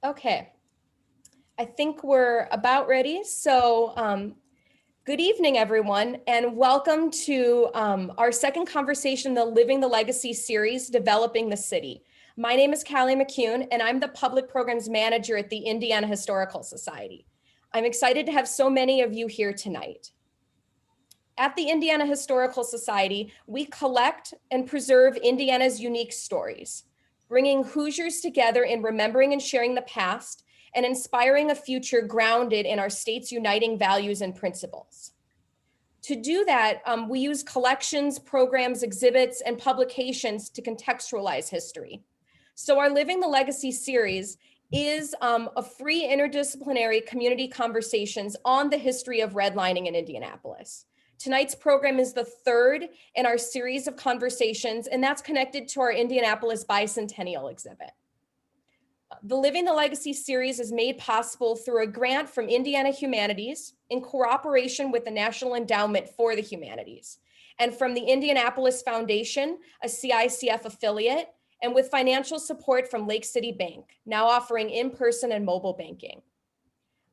Okay, I think we're about ready. So good evening, everyone, and welcome to our second conversation, the Living the Legacy series, Developing the City. My name is Callie McCune, and I'm the Public Programs Manager at the Indiana Historical Society. I'm excited to have so many of you here tonight. At the Indiana Historical Society, we collect and preserve Indiana's unique stories, bringing Hoosiers together in remembering and sharing the past and inspiring a future grounded in our state's uniting values and principles. To do that, we use collections, programs, exhibits, and publications to contextualize history. So our Living the Legacy series is a free interdisciplinary community conversations on the history of redlining in Indianapolis. Tonight's program is the third in our series of conversations, and that's connected to our Indianapolis Bicentennial exhibit. The Living the Legacy series is made possible through a grant from Indiana Humanities in cooperation with the National Endowment for the Humanities, and from the Indianapolis Foundation, a CICF affiliate, and with financial support from Lake City Bank, now offering in-person and mobile banking.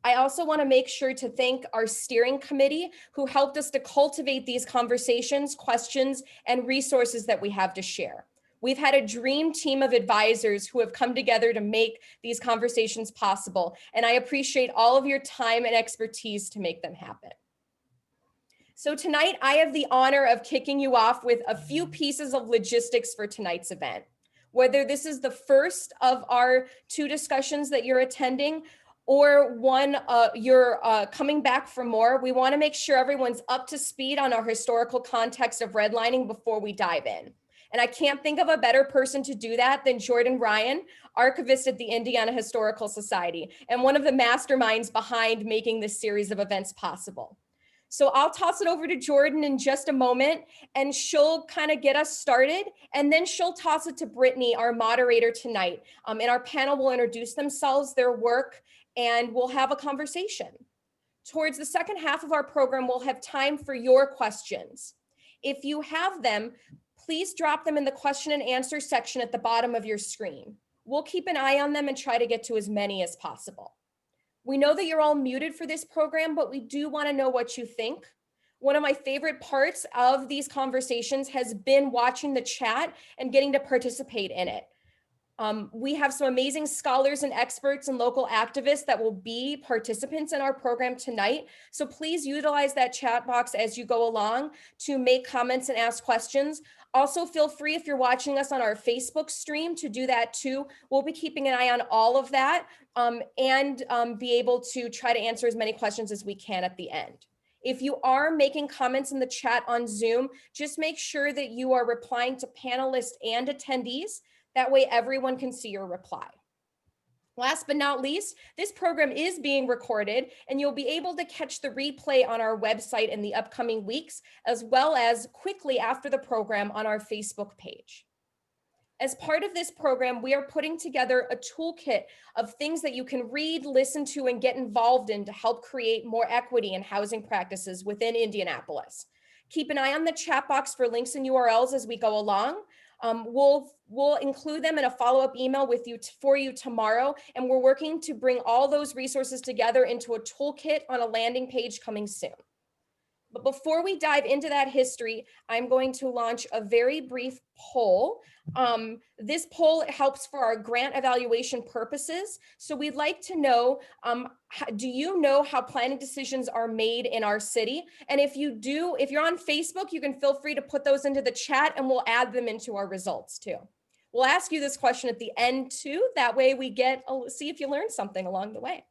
I also want to make sure to thank our steering committee who helped us to cultivate these conversations, questions, and resources that we have to share. We've had a dream team of advisors who have come together to make these conversations possible, and I appreciate all of your time and expertise to make them happen. So tonight, I have the honor of kicking you off with a few pieces of logistics for tonight's event. Whether this is the first of our two discussions that you're attending, or one you're coming back for more, we want to make sure everyone's up to speed on our historical context of redlining before we dive in. And I can't think of a better person to do that than Jordan Ryan, archivist at the Indiana Historical Society, and one of the masterminds behind making this series of events possible. So I'll toss it over to Jordan in just a moment, and she'll kind of get us started, and then she'll toss it to Brittany, our moderator tonight. And our panel will introduce themselves, their work, and we'll have a conversation. Towards the second half of our program, we'll have time for your questions. If you have them, please drop them in the question and answer section at the bottom of your screen. We'll keep an eye on them and try to get to as many as possible. We know that you're all muted for this program, but we do want to know what you think. One of my favorite parts of these conversations has been watching the chat and getting to participate in it. We have some amazing scholars and experts and local activists that will be participants in our program tonight. So please utilize that chat box as you go along to make comments and ask questions. Also, feel free, if you're watching us on our Facebook stream, to do that too. We'll be keeping an eye on all of that and be able to try to answer as many questions as we can at the end. If you are making comments in the chat on Zoom, just make sure that you are replying to panelists and attendees. That way everyone can see your reply. Last but not least, this program is being recorded, and you'll be able to catch the replay on our website in the upcoming weeks, as well as quickly after the program on our Facebook page. As part of this program, we are putting together a toolkit of things that you can read, listen to, and get involved in to help create more equity in housing practices within Indianapolis. Keep an eye on the chat box for links and URLs as we go along. We'll include them in a follow-up email for you tomorrow, and we're working to bring all those resources together into a toolkit on a landing page coming soon. But before we dive into that history, I'm going to launch a very brief poll. This poll helps for our grant evaluation purposes. So we'd like to know, do you know how planning decisions are made in our city? And if you do, if you're on Facebook, you can feel free to put those into the chat and we'll add them into our results too. We'll ask you this question at the end too. That way we see if you learned something along the way.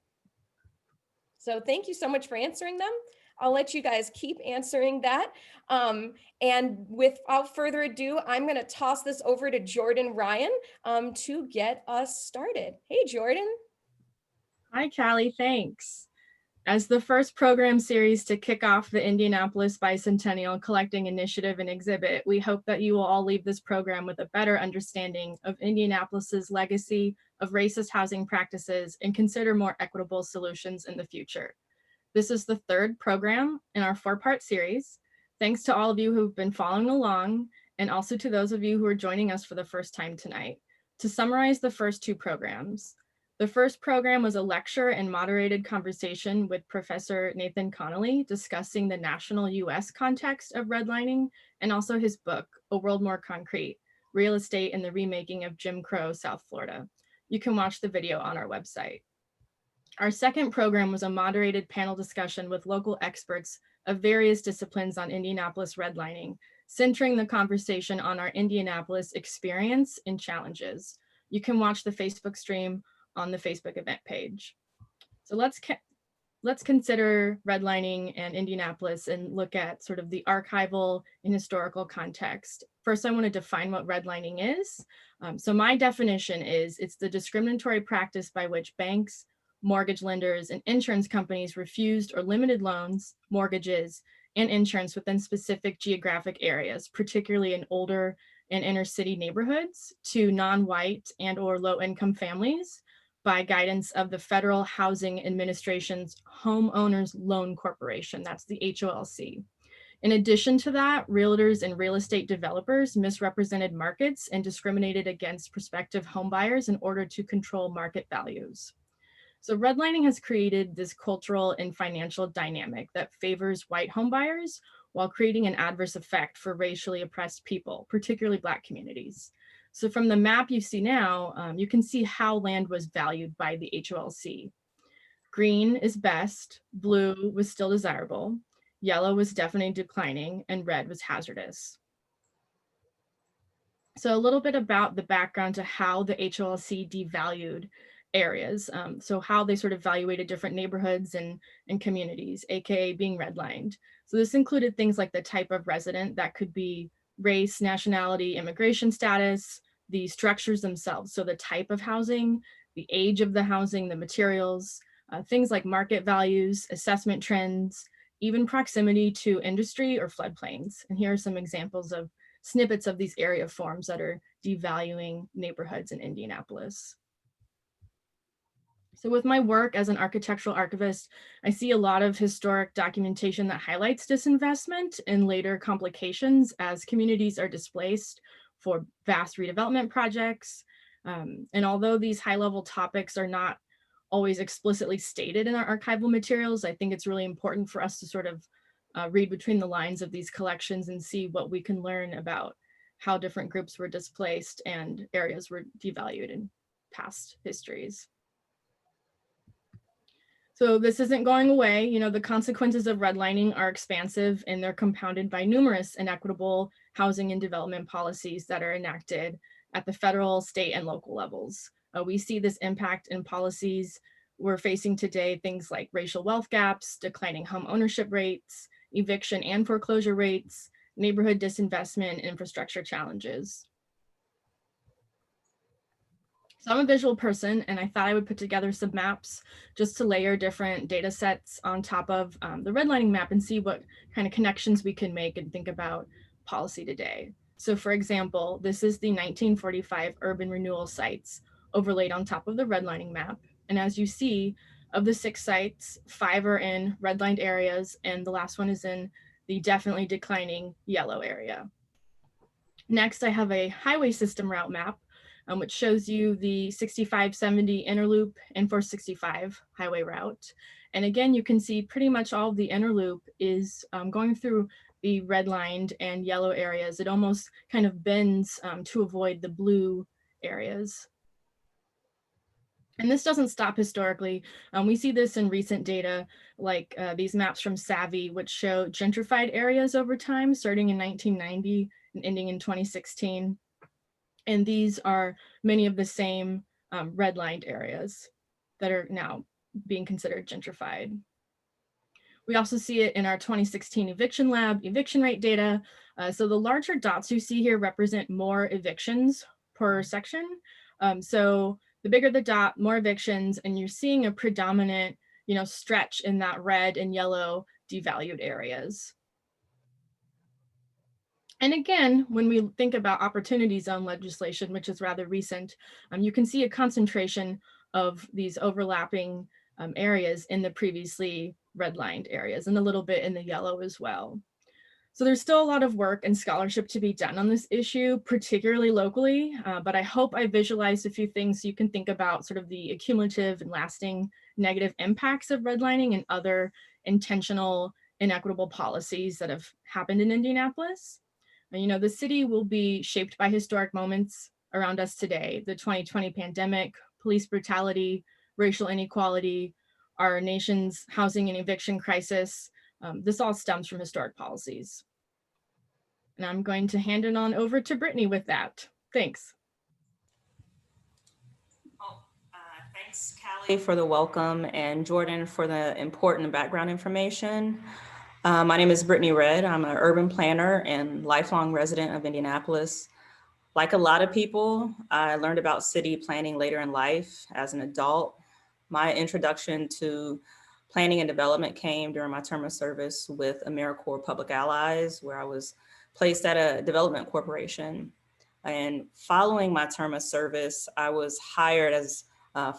So thank you so much for answering them. I'll let you guys keep answering that. And without further ado, I'm going to toss this over to Jordan Ryan to get us started. Hey, Jordan. Hi, Callie. Thanks. As the first program series to kick off the Indianapolis Bicentennial Collecting Initiative and Exhibit, we hope that you will all leave this program with a better understanding of Indianapolis's legacy of racist housing practices and consider more equitable solutions in the future. This is the third program in our 4-part series. Thanks to all of you who've been following along, and also to those of you who are joining us for the first time tonight. To summarize the first 2 programs, The first program was a lecture and moderated conversation with Professor Nathan Connolly discussing the national US context of redlining and also his book, A World More Concrete, Real Estate and the Remaking of Jim Crow, South Florida. You can watch the video on our website. Our second program was a moderated panel discussion with local experts of various disciplines on Indianapolis redlining, centering the conversation on our Indianapolis experience and challenges. You can watch the Facebook stream on the Facebook event page. So let's consider redlining and Indianapolis and look at sort of the archival and historical context. First, I want to define what redlining is. So my definition is it's the discriminatory practice by which banks, mortgage lenders, and insurance companies refused or limited loans, mortgages, and insurance within specific geographic areas, particularly in older and inner city neighborhoods, to non-white and or low-income families by guidance of the Federal Housing Administration's Homeowners Loan Corporation, that's the HOLC. In addition to that, realtors and real estate developers misrepresented markets and discriminated against prospective homebuyers in order to control market values. So redlining has created this cultural and financial dynamic that favors white homebuyers while creating an adverse effect for racially oppressed people, particularly Black communities. So from the map you see now, you can see how land was valued by the HOLC. Green is best, blue was still desirable, yellow was definitely declining, and red was hazardous. So a little bit about the background to how the HOLC devalued areas. So how they sort of evaluated different neighborhoods and communities, AKA being redlined. So this included things like the type of resident, that could be race, nationality, immigration status, the structures themselves. So the type of housing, the age of the housing, the materials, things like market values, assessment trends, even proximity to industry or floodplains. And here are some examples of snippets of these area forms that are devaluing neighborhoods in Indianapolis. So with my work as an architectural archivist, I see a lot of historic documentation that highlights disinvestment and later complications as communities are displaced for vast redevelopment projects. And although these high-level topics are not always explicitly stated in our archival materials, I think it's really important for us to sort of read between the lines of these collections and see what we can learn about how different groups were displaced and areas were devalued in past histories. So this isn't going away. You know, the consequences of redlining are expansive and they're compounded by numerous inequitable housing and development policies that are enacted at the federal, state, and local levels. We see this impact in policies we're facing today, things like racial wealth gaps, declining home ownership rates, eviction and foreclosure rates, neighborhood disinvestment, and infrastructure challenges. So I'm a visual person, and I thought I would put together some maps just to layer different data sets on top of the redlining map and see what kind of connections we can make and think about policy today. So for example, this is the 1945 urban renewal sites overlaid on top of the redlining map. And as you see, of the 6 sites, 5 are in redlined areas, and the last one is in the definitely declining yellow area. Next, I have a highway system route map, which shows you the 6570 inner loop and 465 highway route. And again, you can see pretty much all of the inner loop is going through the redlined and yellow areas. It almost kind of bends to avoid the blue areas. And this doesn't stop historically. We see this in recent data, like these maps from Savvy, which show gentrified areas over time, starting in 1990 and ending in 2016. And these are many of the same redlined areas that are now being considered gentrified. We also see it in our 2016 eviction lab eviction rate data. So the larger dots you see here represent more evictions per section. So the bigger the dot, more evictions, and you're seeing a predominant, stretch in that red and yellow devalued areas. And again, when we think about opportunity zone legislation, which is rather recent, you can see a concentration of these overlapping areas in the previously redlined areas and a little bit in the yellow as well. So there's still a lot of work and scholarship to be done on this issue, particularly locally, but I hope I visualized a few things so you can think about sort of the accumulative and lasting negative impacts of redlining and other intentional inequitable policies that have happened in Indianapolis. You know, the city will be shaped by historic moments around us today: the 2020 pandemic, police brutality, racial inequality, our nation's housing and eviction crisis. This all stems from historic policies. And I'm going to hand it on over to Brittany with that. Thanks. Thanks, Callie, for the welcome, and Jordan for the important background information. My name is Brittany Redd. I'm an urban planner and lifelong resident of Indianapolis. Like a lot of people, I learned about city planning later in life as an adult. My introduction to planning and development came during my term of service with AmeriCorps Public Allies, where I was placed at a development corporation. And following my term of service, I was hired as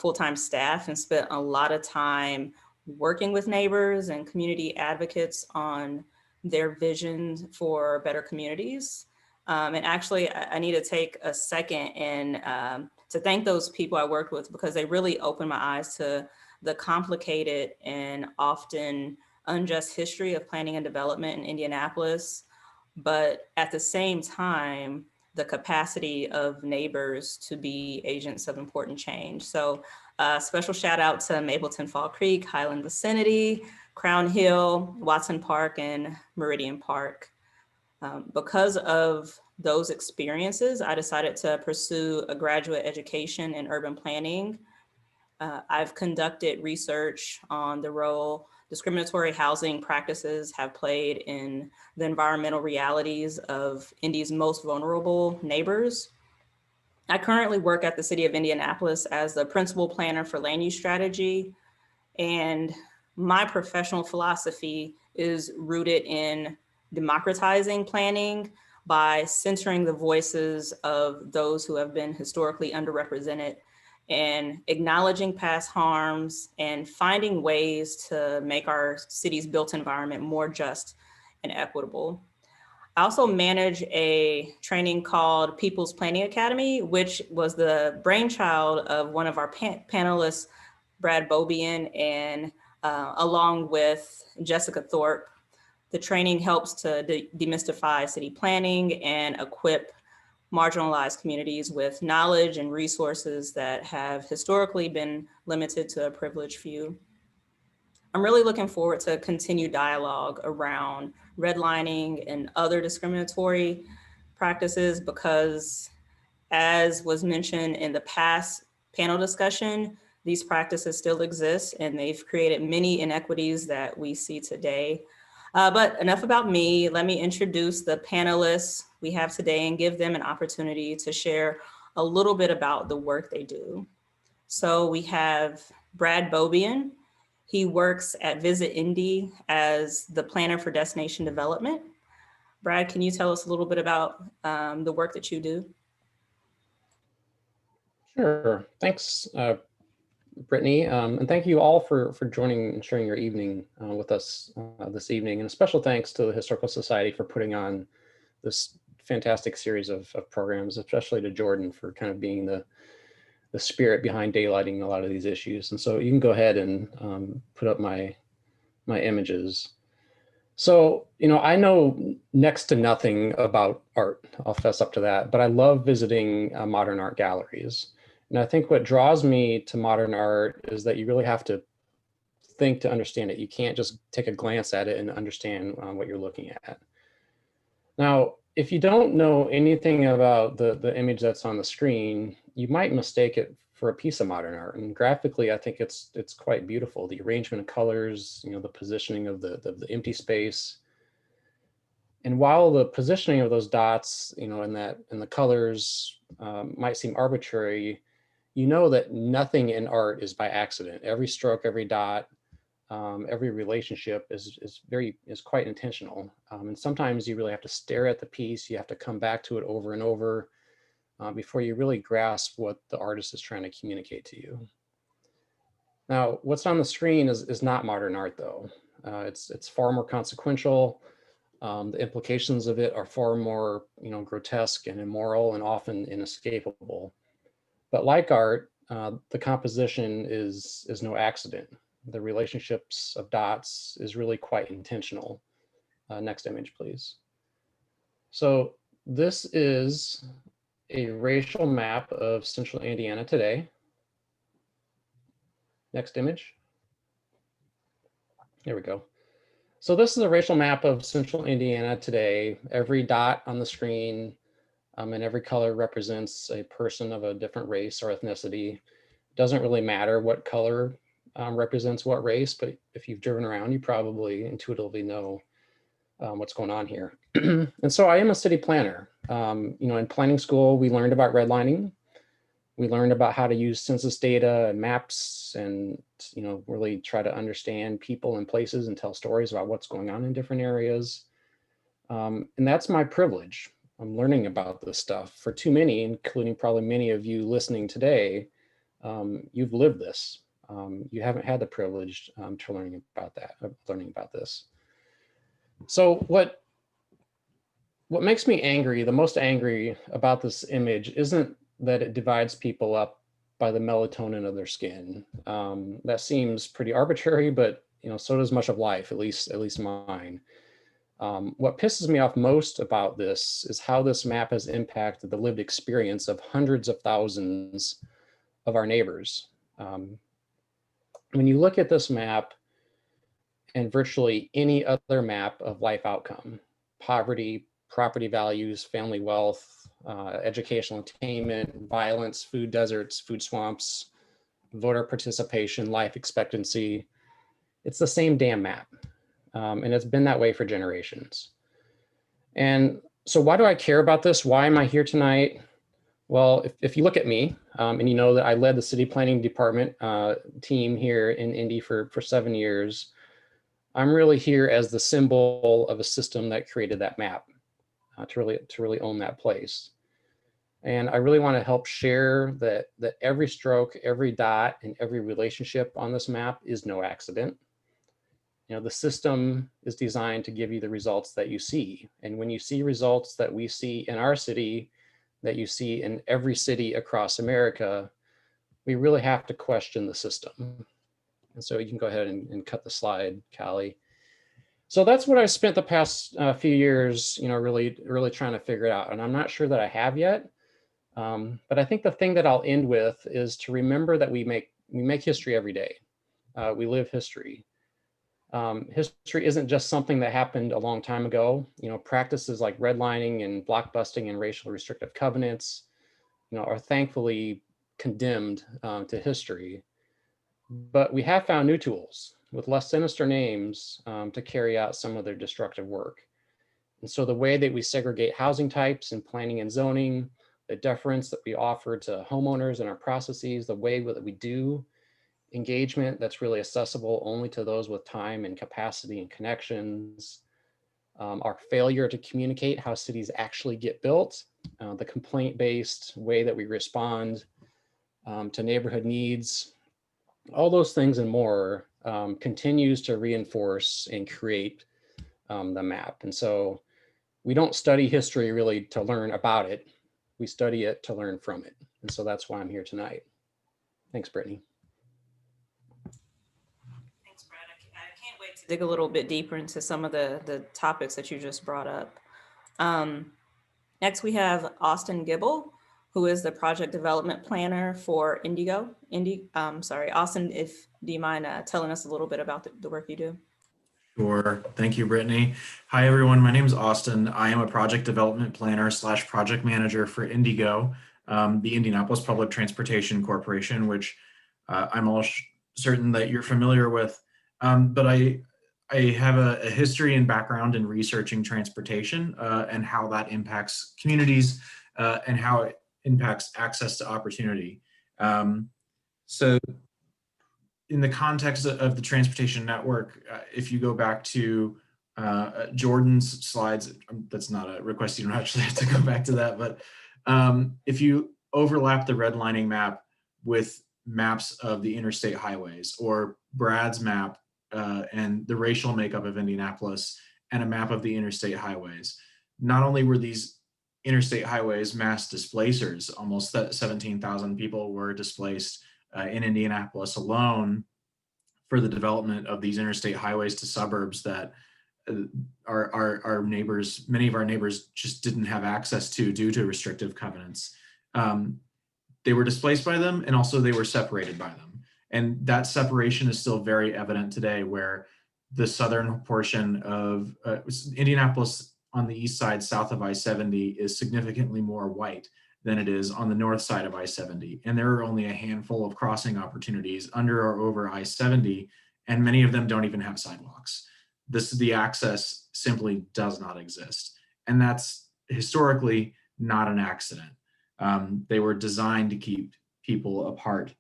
full-time staff and spent a lot of time working with neighbors and community advocates on their vision for better communities. And actually, I need to take a second and to thank those people I worked with, because they really opened my eyes to the complicated and often unjust history of planning and development in Indianapolis, but at the same time, the capacity of neighbors to be agents of important change. So special shout out to Mapleton Fall Creek, Highland Vicinity, Crown Hill, Watson Park, and Meridian Park. Because of those experiences, I decided to pursue a graduate education in urban planning. I've conducted research on the role discriminatory housing practices have played in the environmental realities of Indy's most vulnerable neighbors. I currently work at the City of Indianapolis as the principal planner for land use strategy, and my professional philosophy is rooted in democratizing planning by centering the voices of those who have been historically underrepresented, and acknowledging past harms and finding ways to make our city's built environment more just and equitable. I also manage a training called People's Planning Academy, which was the brainchild of one of our panelists, Brad Bobian, and along with Jessica Thorpe. The training helps to demystify city planning and equip marginalized communities with knowledge and resources that have historically been limited to a privileged few. I'm really looking forward to continued dialogue around redlining and other discriminatory practices, because as was mentioned in the past panel discussion, these practices still exist and they've created many inequities that we see today. But enough about me. Let me introduce the panelists we have today and give them an opportunity to share a little bit about the work they do. So we have Brad Bobian. He works at Visit Indy as the planner for destination development. Brad, can you tell us a little bit about the work that you do? Sure. Thanks, Brittany. And thank you all for joining and sharing your evening with us this evening. And a special thanks to the Historical Society for putting on this fantastic series of programs, especially to Jordan for kind of being the spirit behind daylighting a lot of these issues. And so you can go ahead and put up my images. So, you know, I know next to nothing about art, I'll fess up to that, but I love visiting modern art galleries. And I think what draws me to modern art is that you really have to think to understand it. You can't just take a glance at it and understand what you're looking at. Now, if you don't know anything about the image that's on the screen, you might mistake it for a piece of modern art. And graphically, I think it's quite beautiful. The arrangement of colors, you know, the positioning of the empty space. And while the positioning of those dots, you know, and the colors might seem arbitrary, you know that nothing in art is by accident. Every stroke, every dot, every relationship is quite intentional. And sometimes you really have to stare at the piece. You have to come back to it over and over before you really grasp what the artist is trying to communicate to you. Now, what's on the screen is not modern art, though. It's far more consequential. The implications of it are far more, grotesque and immoral and often inescapable. But like art, the composition is no accident. The relationships of dots is really quite intentional. Next image, please. So this is a racial map of central Indiana today. Next image. There we go. So this is a racial map of central Indiana today. Every dot on the screen and every color represents a person of a different race or ethnicity. Doesn't really matter what color represents what race, but if you've driven around, you probably intuitively know what's going on here. And so I am a city planner. In planning school, we learned about redlining. We learned about how to use census data and maps and, really try to understand people and places and tell stories about what's going on in different areas. And that's my privilege. I'm learning about this stuff. For too many, including probably many of you listening today, you've lived this. You haven't had the privilege to learning about this. So what makes me angry, the most angry about this image isn't that it divides people up by the melatonin of their skin. That seems pretty arbitrary, but so does much of life, at least mine. What pisses me off most about this is how this map has impacted the lived experience of hundreds of thousands of our neighbors. When you look at this map and virtually any other map of life outcome, poverty, property values, family wealth, educational attainment, violence, food deserts, food swamps, voter participation, life expectancy, it's the same damn map. And it's been that way for generations. And so why do I care about this? Why am I here tonight? Well, if you look at me, and you know that I led the city planning department team here in Indy for 7 years, I'm really here as the symbol of a system that created that map to really own that place. And I really want to help share that every stroke, every dot, and every relationship on this map is no accident. The system is designed to give you the results that you see. And when you see results that we see in our city, that you see in every city across America, we really have to question the system. And so you can go ahead and cut the slide, Callie. So that's what I spent the past few years, really trying to figure it out. And I'm not sure that I have yet. But I think the thing that I'll end with is to remember that we make history every day. We live history. History isn't just something that happened a long time ago. Practices like redlining and blockbusting and racial restrictive covenants, are thankfully condemned to history. But we have found new tools with less sinister names to carry out some of their destructive work. And so the way that we segregate housing types in planning and zoning, the deference that we offer to homeowners in our processes, the way that we do engagement that's really accessible only to those with time and capacity and connections, our failure to communicate how cities actually get built, the complaint-based way that we respond to neighborhood needs, all those things and more continues to reinforce and create the map. And so we don't study history really to learn about it. We study it to learn from it. And so that's why I'm here tonight. Thanks, Brittany. Thanks, Brad. I can't wait to dig a little bit deeper into some of the topics that you just brought up. Next, we have Austin Gibbel, who is the project development planner for Indigo. Austin, do you mind telling us a little bit about the work you do? Sure. Thank you, Brittany. Hi, everyone. My name is Austin. I am a project development planner / project manager for Indigo, the Indianapolis Public Transportation Corporation, which I'm all certain that you're familiar with. But I have a history and background in researching transportation and how that impacts communities and how it impacts access to opportunity. So in the context of the transportation network, if you go back to Jordan's slides, that's not a request, you don't actually have to go back to that, but if you overlap the redlining map with maps of the interstate highways, or Brad's map and the racial makeup of Indianapolis and a map of the interstate highways. Not only were these interstate highways mass displacers, almost 17,000 people were displaced in Indianapolis alone for the development of these interstate highways to suburbs that our neighbors, many of our neighbors just didn't have access to due to restrictive covenants. They were displaced by them, and also they were separated by them. And that separation is still very evident today, where the southern portion of Indianapolis on the east side, south of I-70, is significantly more white than it is on the north side of I-70. And there are only a handful of crossing opportunities under or over I-70, and many of them don't even have sidewalks. The access simply does not exist. And that's historically not an accident. They were designed to keep people apart.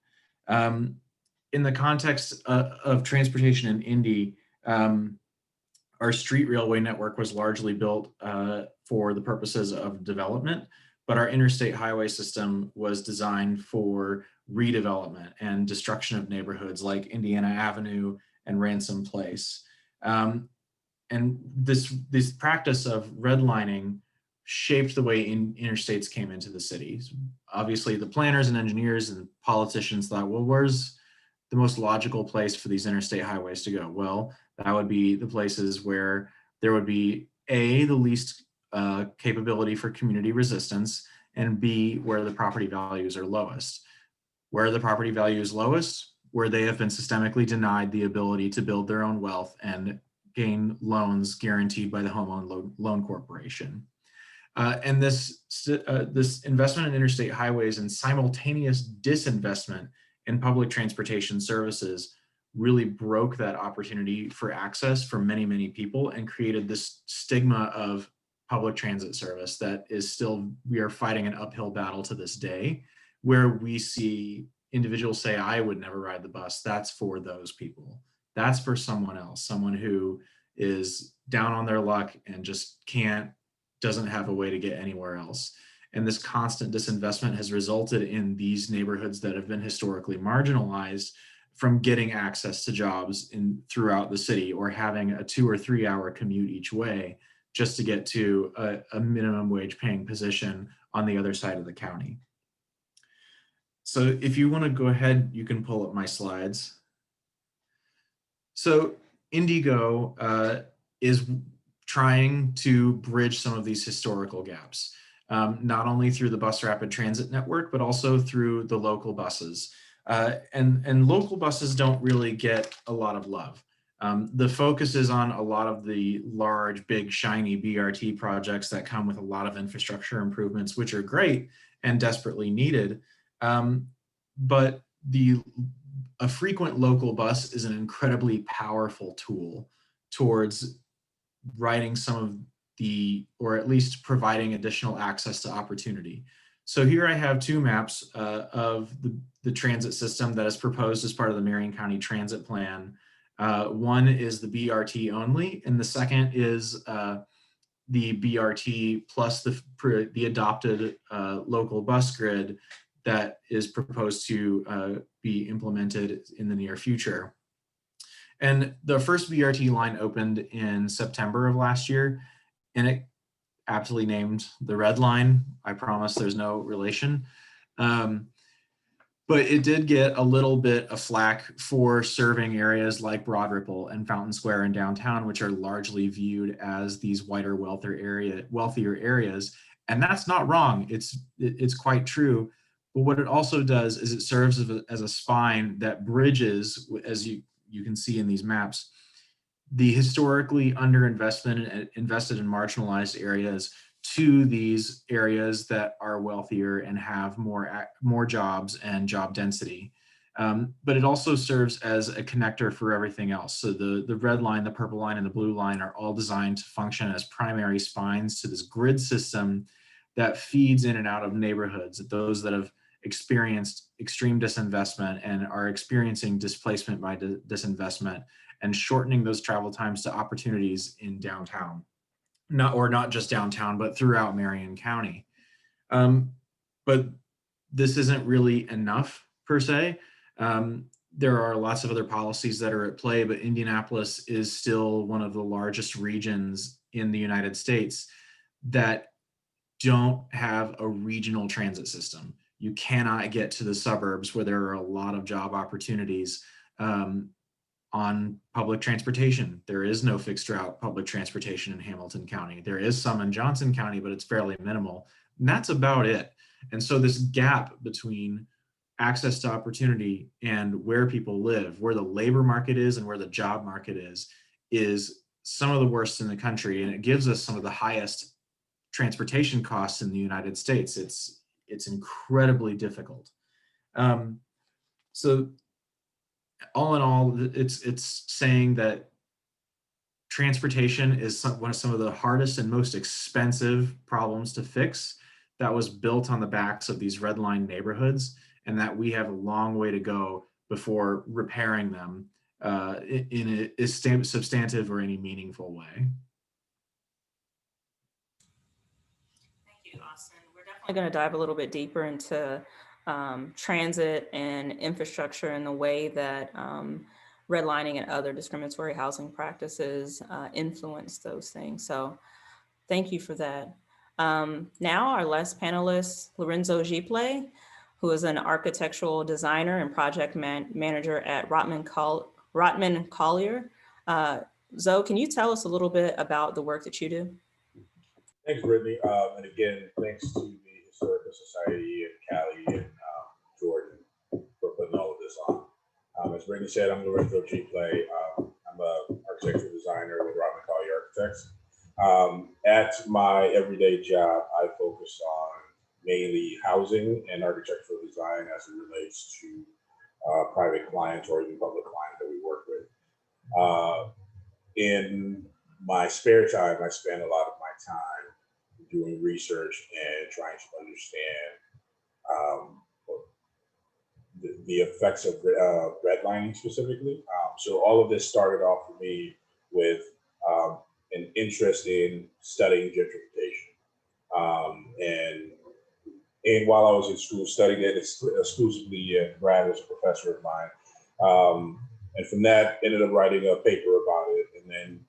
In the context of transportation in Indy, our street railway network was largely built for the purposes of development, but our interstate highway system was designed for redevelopment and destruction of neighborhoods like Indiana Avenue and Ransom Place. And this practice of redlining shaped the way interstates came into the cities. Obviously, the planners and engineers and politicians thought, well, where's the most logical place for these interstate highways to go? Well, that would be the places where there would be A, the least capability for community resistance, and B, where the property values are lowest. Where are the property values lowest? Where they have been systemically denied the ability to build their own wealth and gain loans guaranteed by the Home Loan Corporation. And this investment in interstate highways and simultaneous disinvestment in public transportation services really broke that opportunity for access for many, many people and created this stigma of public transit service that is still, we are fighting an uphill battle to this day, where we see individuals say, I would never ride the bus. That's for those people. That's for someone else, someone who is down on their luck and just doesn't have a way to get anywhere else. And this constant disinvestment has resulted in these neighborhoods that have been historically marginalized from getting access to jobs throughout the city, or having a 2 or 3 hour commute each way just to get to a minimum wage paying position on the other side of the county. So if you want to go ahead, you can pull up my slides. So Indigo is trying to bridge some of these historical gaps, not only through the bus rapid transit network, but also through the local buses. And local buses don't really get a lot of love. The focus is on a lot of the large, big, shiny BRT projects that come with a lot of infrastructure improvements, which are great and desperately needed. But a frequent local bus is an incredibly powerful tool towards writing some of or at least providing additional access to opportunity. So here I have two maps of the transit system that is proposed as part of the Marion County Transit Plan. One is the BRT only, and the second is the BRT plus the adopted local bus grid that is proposed to be implemented in the near future. And the first BRT line opened in September of last year, and it aptly named the Red Line. I promise there's no relation. But it did get a little bit of flack for serving areas like Broad Ripple and Fountain Square and downtown, which are largely viewed as these whiter, wealthier areas. And that's not wrong. It's quite true. But what it also does is it serves as a spine that bridges, as you can see in these maps, the historically underinvestment and invested in marginalized areas to these areas that are wealthier and have more jobs and job density. But it also serves as a connector for everything else. So the red line, the purple line, and the blue line are all designed to function as primary spines to this grid system that feeds in and out of neighborhoods, those that have experienced extreme disinvestment and are experiencing displacement by disinvestment, and shortening those travel times to opportunities in downtown. Not just downtown, but throughout Marion County. But this isn't really enough per se. there are lots of other policies that are at play, but Indianapolis is still one of the largest regions in the United States that don't have a regional transit system. You cannot get to the suburbs where there are a lot of job opportunities on public transportation. There is no fixed route public transportation in Hamilton County. There is some in Johnson County, but it's fairly minimal. And that's about it. And so this gap between access to opportunity and where people live, where the labor market is and where the job market is some of the worst in the country. And it gives us some of the highest transportation costs in the United States. It's incredibly difficult. So all in all, it's saying that transportation is some of the hardest and most expensive problems to fix that was built on the backs of these redline neighborhoods, and that we have a long way to go before repairing them in a substantive or any meaningful way. Thank you, Austin. We're definitely going to dive a little bit deeper into transit and infrastructure and the way that redlining and other discriminatory housing practices influence those things. So thank you for that. Now our last panelist, Lorenzo Gibbel, who is an architectural designer and project manager at Rotman Collier. Zoe, can you tell us a little bit about the work that you do? Thanks, Brittany. And again, thanks to the Historical Society and Callie and Jordan for putting all of this on. As Brittany said, I'm Lorenzo Gibbel. I'm an architectural designer with Rotman Collier Architects. At my everyday job, I focus on mainly housing and architectural design as it relates to private clients or even public clients that we work with. In my spare time, I spend a lot of my time doing research and trying to understand the effects of redlining specifically. So all of this started off for me with an interest in studying gentrification. And while I was in school studying it exclusively, Brad was a professor of mine. And from that, ended up writing a paper about it, and then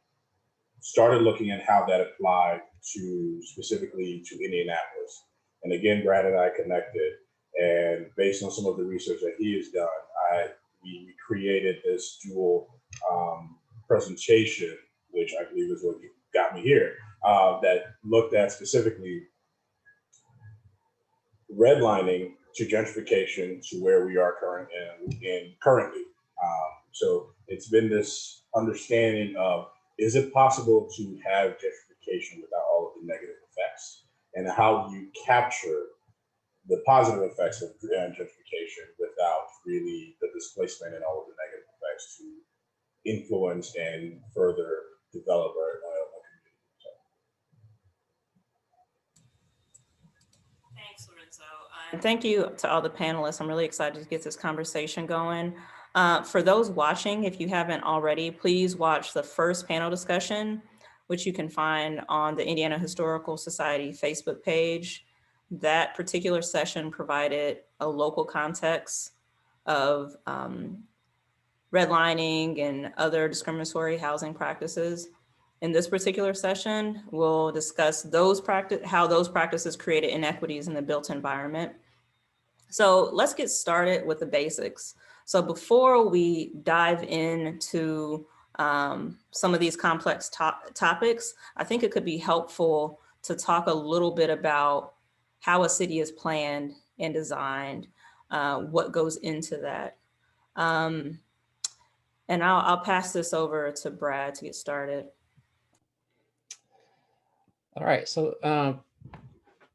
started looking at how that applied specifically to Indianapolis. And again, Brad and I connected, and based on some of the research that he has done, we created this dual presentation, which I believe is what got me here, that looked at specifically redlining to gentrification to where we are currently. So it's been this understanding of, is it possible to have gentrification without all of the negative effects? And how do you capture the positive effects of gentrification without really the displacement and all of the negative effects to influence and further develop our community? Thanks, Lorenzo. And thank you to all the panelists. I'm really excited to get this conversation going. For those watching, if you haven't already, please watch the first panel discussion, which you can find on the Indiana Historical Society Facebook page. That particular session provided a local context of redlining and other discriminatory housing practices. In this particular session, we'll discuss how those practices created inequities in the built environment. So let's get started with the basics. So before we dive into some of these complex topics, I think it could be helpful to talk a little bit about how a city is planned and designed, what goes into that. And I'll pass this over to Brad to get started. All right, so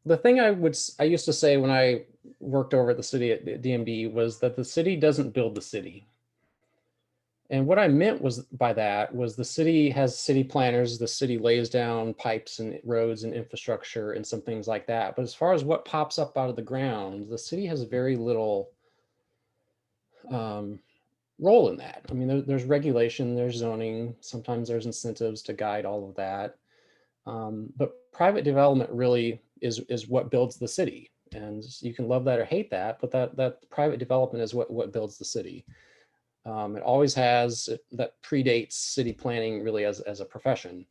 the thing I used to say when I worked over at the city at DMD was that the city doesn't build the city. And what I meant by that was the city has city planners, the city lays down pipes and roads and infrastructure and some things like that. But as far as what pops up out of the ground, the city has very little role in that. I mean, there's regulation, there's zoning, sometimes there's incentives to guide all of that. But private development really is what builds the city. And you can love that or hate that, but that private development is what builds the city. It always has. That predates city planning really as a profession.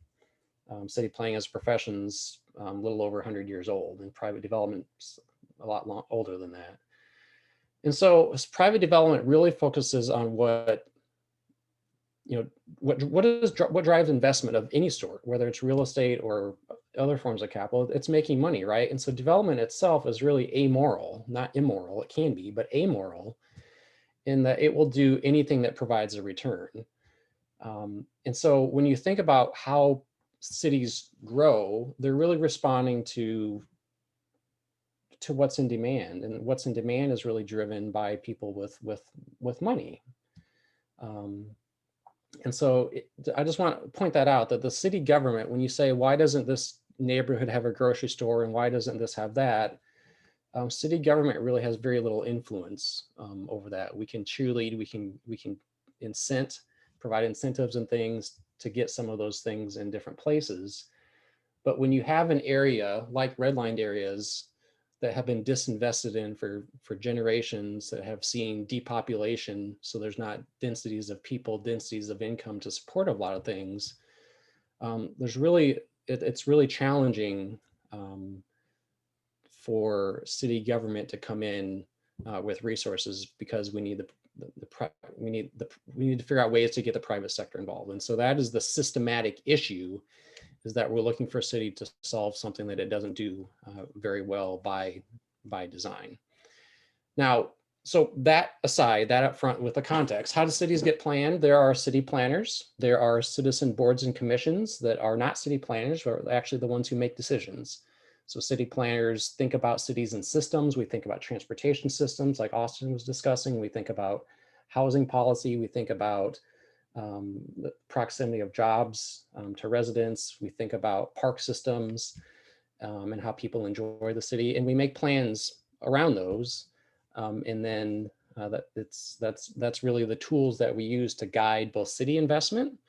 City planning as a profession's a little over 100 years old, and private development's a lot older than that. And so private development really focuses on what drives investment of any sort, whether it's real estate or other forms of capital. It's making money, right? And so development itself is really amoral, not immoral. It can be, but amoral, in that it will do anything that provides a return. And so when you think about how cities grow, they're really responding to what's in demand, and what's in demand is really driven by people with money. And so I just want to point that out, that the city government, when you say, why doesn't this neighborhood have a grocery store and why doesn't this have that? City government really has very little influence over that. We can cheerlead, we can provide incentives and things to get some of those things in different places. But when you have an area like redlined areas that have been disinvested in for generations, that have seen depopulation, so there's not densities of people, densities of income to support a lot of things, it's really challenging for city government to come in with resources, because we need to figure out ways to get the private sector involved. And so that is the systematic issue, is that we're looking for a city to solve something that it doesn't do very well by design. Now, so that aside, that up front with the context, how do cities get planned? There are city planners, there are citizen boards and commissions that are not city planners, but actually the ones who make decisions. So city planners think about cities and systems. We think about transportation systems like Austin was discussing. We think about housing policy. We think about the proximity of jobs to residents. We think about park systems and how people enjoy the city, and we make plans around those. And then that's really the tools that we use to guide both city investment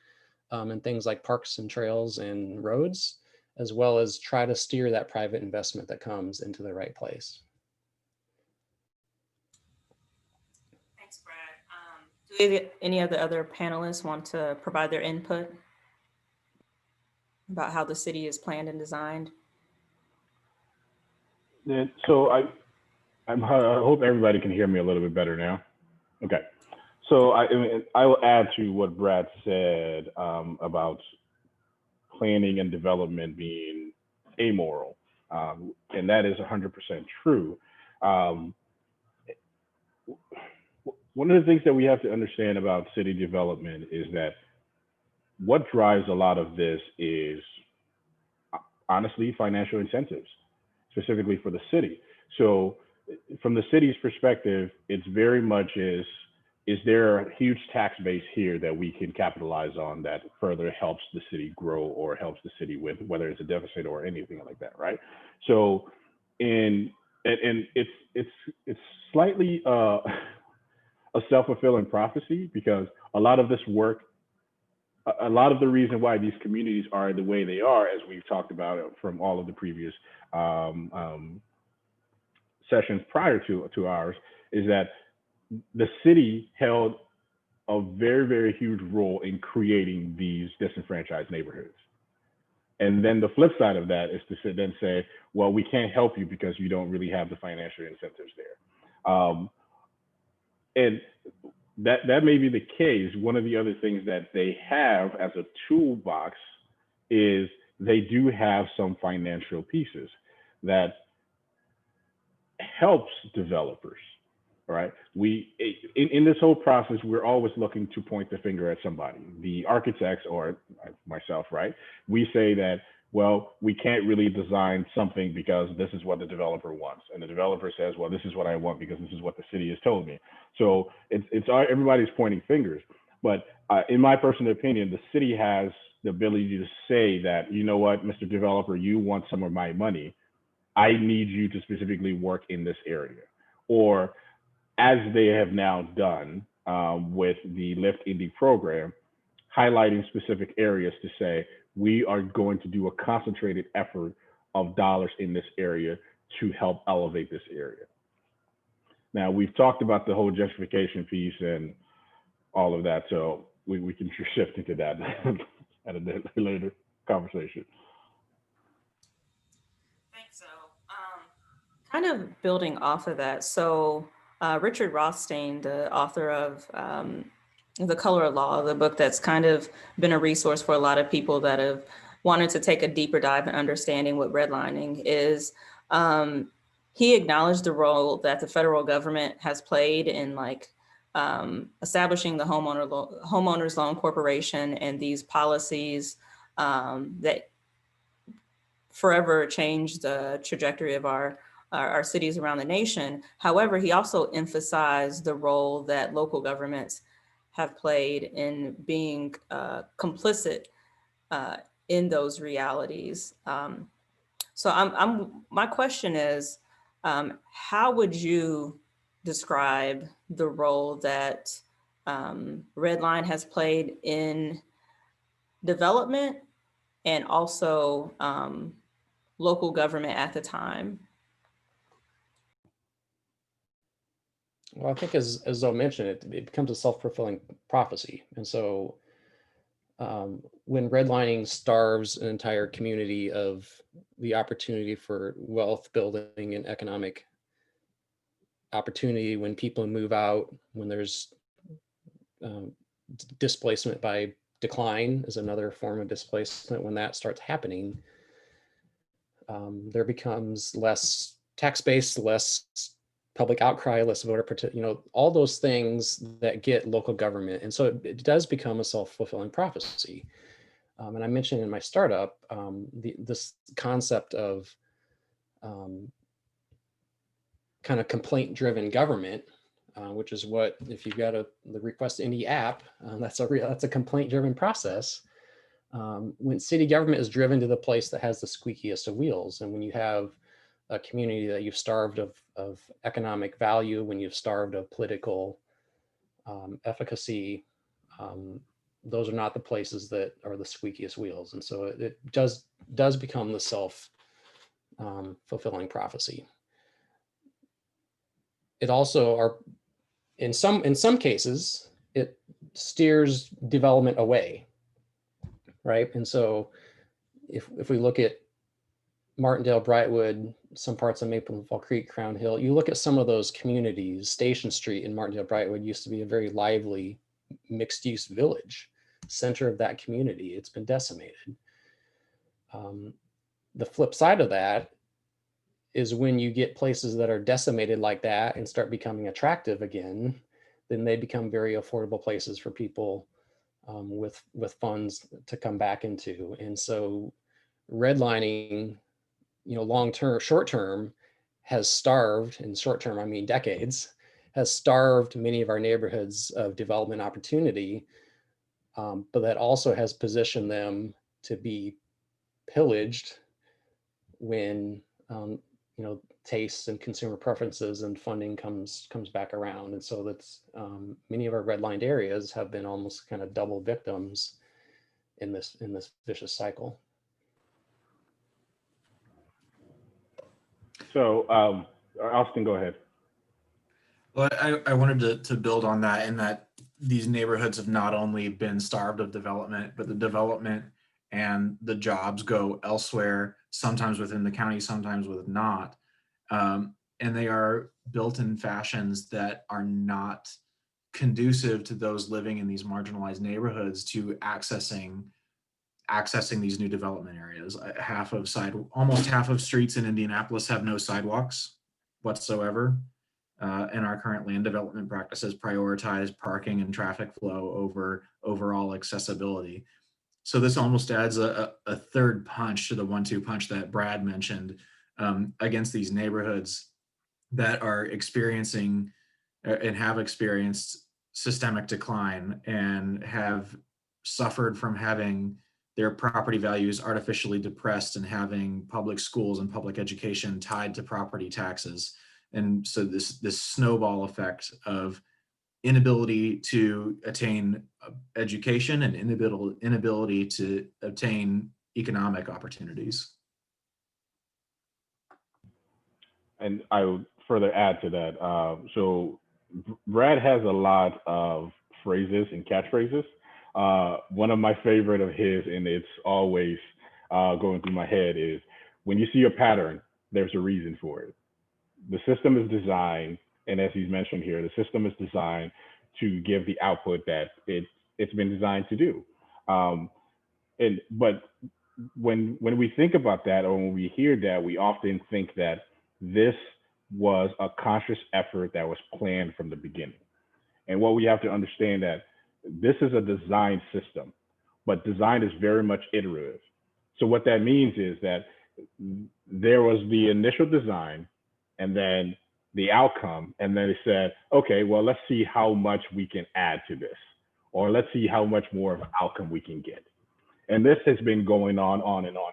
and things like parks and trails and roads, as well as try to steer that private investment that comes into the right place. Thanks, Brad. Do any of the other panelists want to provide their input about how the city is planned and designed? So I hope everybody can hear me a little bit better now. Okay. So I will add to what Brad said about planning and development being amoral, and that is 100% true. One of the things that we have to understand about city development is that what drives a lot of this is honestly financial incentives, specifically for the city. So from the city's perspective, it's very much is there a huge tax base here that we can capitalize on that further helps the city grow or helps the city with, whether it's a deficit or anything like that, right? So and it's slightly a self-fulfilling prophecy, because a lot of this work, a lot of the reason why these communities are the way they are, as we've talked about from all of the previous sessions prior to ours, is that the city held a very, very huge role in creating these disenfranchised neighborhoods. And then the flip side of that is to then say, well, we can't help you because you don't really have the financial incentives there. And that may be the case. One of the other things that they have as a toolbox is they do have some financial pieces that helps developers, right? In this whole process, we're always looking to point the finger at somebody, the architects or myself, right? We say that, well, we can't really design something because this is what the developer wants. And the developer says, well, this is what I want because this is what the city has told me. So everybody's pointing fingers. But in my personal opinion, the city has the ability to say that, you know what, Mr. Developer, you want some of my money. I need you to specifically work in this area. Or as they have now done with the Lift Indy program, highlighting specific areas to say, we are going to do a concentrated effort of dollars in this area to help elevate this area. Now, we've talked about the whole gentrification piece, and all of that. So we can shift into that at a later conversation. Thanks. So, kind of building off of that. So, Richard Rothstein, the author of The Color of Law, the book that's kind of been a resource for a lot of people that have wanted to take a deeper dive in understanding what redlining is. He acknowledged the role that the federal government has played in like establishing the homeowners loan corporation and these policies that forever changed the trajectory of our cities around the nation. However, he also emphasized the role that local governments have played in being complicit in those realities. So my question is, how would you describe the role that Redline has played in development and also local government at the time? Well, I think as Zoe mentioned, it becomes a self-fulfilling prophecy. And so when redlining starves an entire community of the opportunity for wealth building and economic opportunity, when people move out, when there's displacement by decline is another form of displacement, when that starts happening, there becomes less tax base, less public outcry, less voter participation, all those things that get local government. And so it does become a self-fulfilling prophecy. And I mentioned in my startup, this concept of kind of complaint-driven government, which is what, if you've got the Request Indie app, that's a complaint-driven process. When city government is driven to the place that has the squeakiest of wheels, and when you have a community that you've starved of economic value, when you've starved of political efficacy, those are not the places that are the squeakiest wheels. And so it does become the self-fulfilling prophecy. It also in some cases, it steers development away, right? And so if we look at Martindale, Brightwood, some parts of Maple and Fall Creek, Crown Hill, you look at some of those communities. Station Street in Martindale, Brightwood used to be a very lively mixed-use village, center of that community. It's been decimated. The flip side of that is when you get places that are decimated like that and start becoming attractive again, then they become very affordable places for people with funds to come back into. And so redlining, long-term, short-term, has starved, and short-term, I mean decades, has starved many of our neighborhoods of development opportunity, but that also has positioned them to be pillaged when, tastes and consumer preferences and funding comes back around. And so that's many of our redlined areas have been almost kind of double victims in this vicious cycle. So, Austin, go ahead. Well, I wanted to build on that, in that these neighborhoods have not only been starved of development, but the development and the jobs go elsewhere, sometimes within the county, sometimes with not. And they are built in fashions that are not conducive to those living in these marginalized neighborhoods to accessing these new development areas. Almost half of streets in Indianapolis have no sidewalks whatsoever. And our current land development practices prioritize parking and traffic flow over overall accessibility. So this almost adds a third punch to the 1-2 punch that Brad mentioned against these neighborhoods that are experiencing and have experienced systemic decline and have suffered from having their property values artificially depressed and having public schools and public education tied to property taxes. And so this snowball effect of inability to attain education and inability to obtain economic opportunities. And I would further add to that. So Brad has a lot of phrases and catchphrases. One of my favorite of his, and it's always going through my head, is when you see a pattern, there's a reason for it. The system is designed, and as he's mentioned here, the system is designed to give the output that it's been designed to do. But when we think about that, or when we hear that, we often think that this was a conscious effort that was planned from the beginning. And what we have to understand that this is a design system, but design is very much iterative. So what that means is that there was the initial design and then the outcome, and then they said, okay, well, let's see how much we can add to this, or let's see how much more of an outcome we can get. And this has been going on and on and on.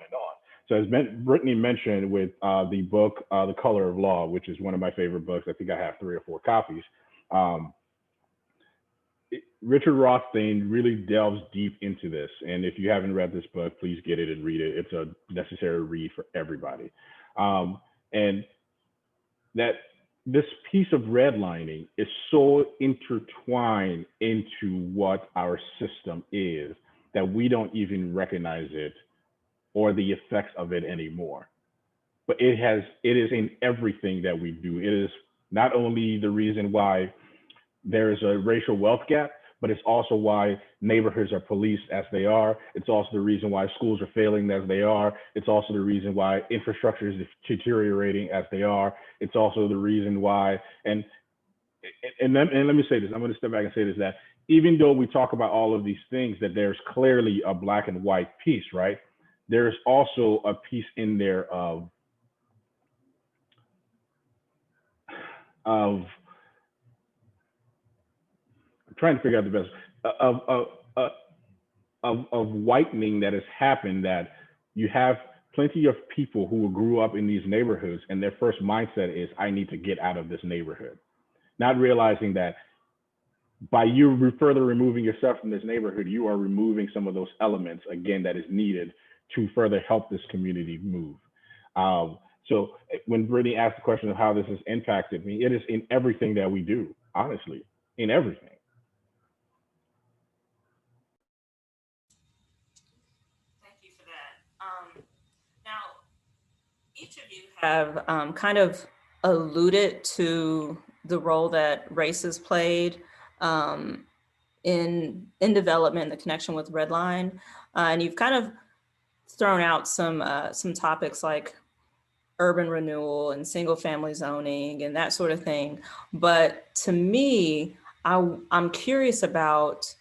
So as Brittany mentioned with the book, The Color of Law, which is one of my favorite books, I think I have 3 or 4 copies. Richard Rothstein really delves deep into this. And if you haven't read this book, please get it and read it. It's a necessary read for everybody. And that this piece of redlining is so intertwined into what our system is that we don't even recognize it or the effects of it anymore. But it is in everything that we do. It is not only the reason why there is a racial wealth gap, but it's also why neighborhoods are policed as they are. It's also the reason why schools are failing as they are. It's also the reason why infrastructure is deteriorating as they are. It's also the reason why, and let me say this, I'm gonna step back and say this, that even though we talk about all of these things, that there's clearly a black and white piece, right? There's also a piece in there of I'm trying to figure out the best of whitening that has happened, that you have plenty of people who grew up in these neighborhoods and their first mindset is, I need to get out of this neighborhood. Not realizing that by you further removing yourself from this neighborhood, you are removing some of those elements, again, that is needed to further help this community move. So when Brittany asked the question of how this has impacted me, it is in everything that we do, honestly, in everything. Thank you for that. Now, each of you have kind of alluded to the role that race has played in development, the connection with Redline, and you've kind of thrown out some topics like urban renewal and single family zoning and that sort of thing. But to me, I'm curious about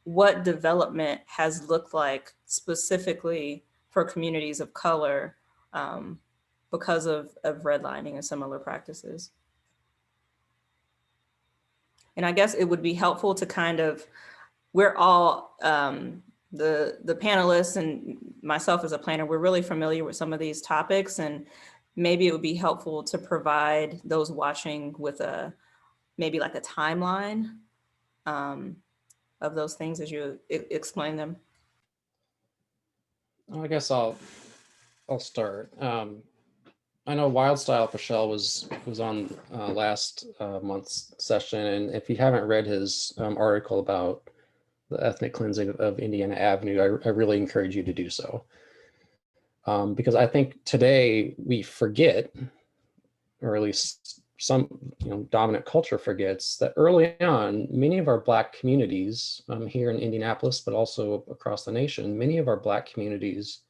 what development has looked like specifically for communities of color because of redlining and similar practices. And I guess it would be helpful to kind of, we're all, the panelists and myself as a planner, we're really familiar with some of these topics, and maybe it would be helpful to provide those watching with maybe like a timeline of those things as you explain them. I guess I'll start. I know Wildstyle Paschal was on last month's session, and if you haven't read his article about the ethnic cleansing of Indiana Avenue, I really encourage you to do so. Because I think today we forget, or at least some dominant culture forgets, that early on, many of our Black communities here in Indianapolis, but also across the nation, many of our Black communities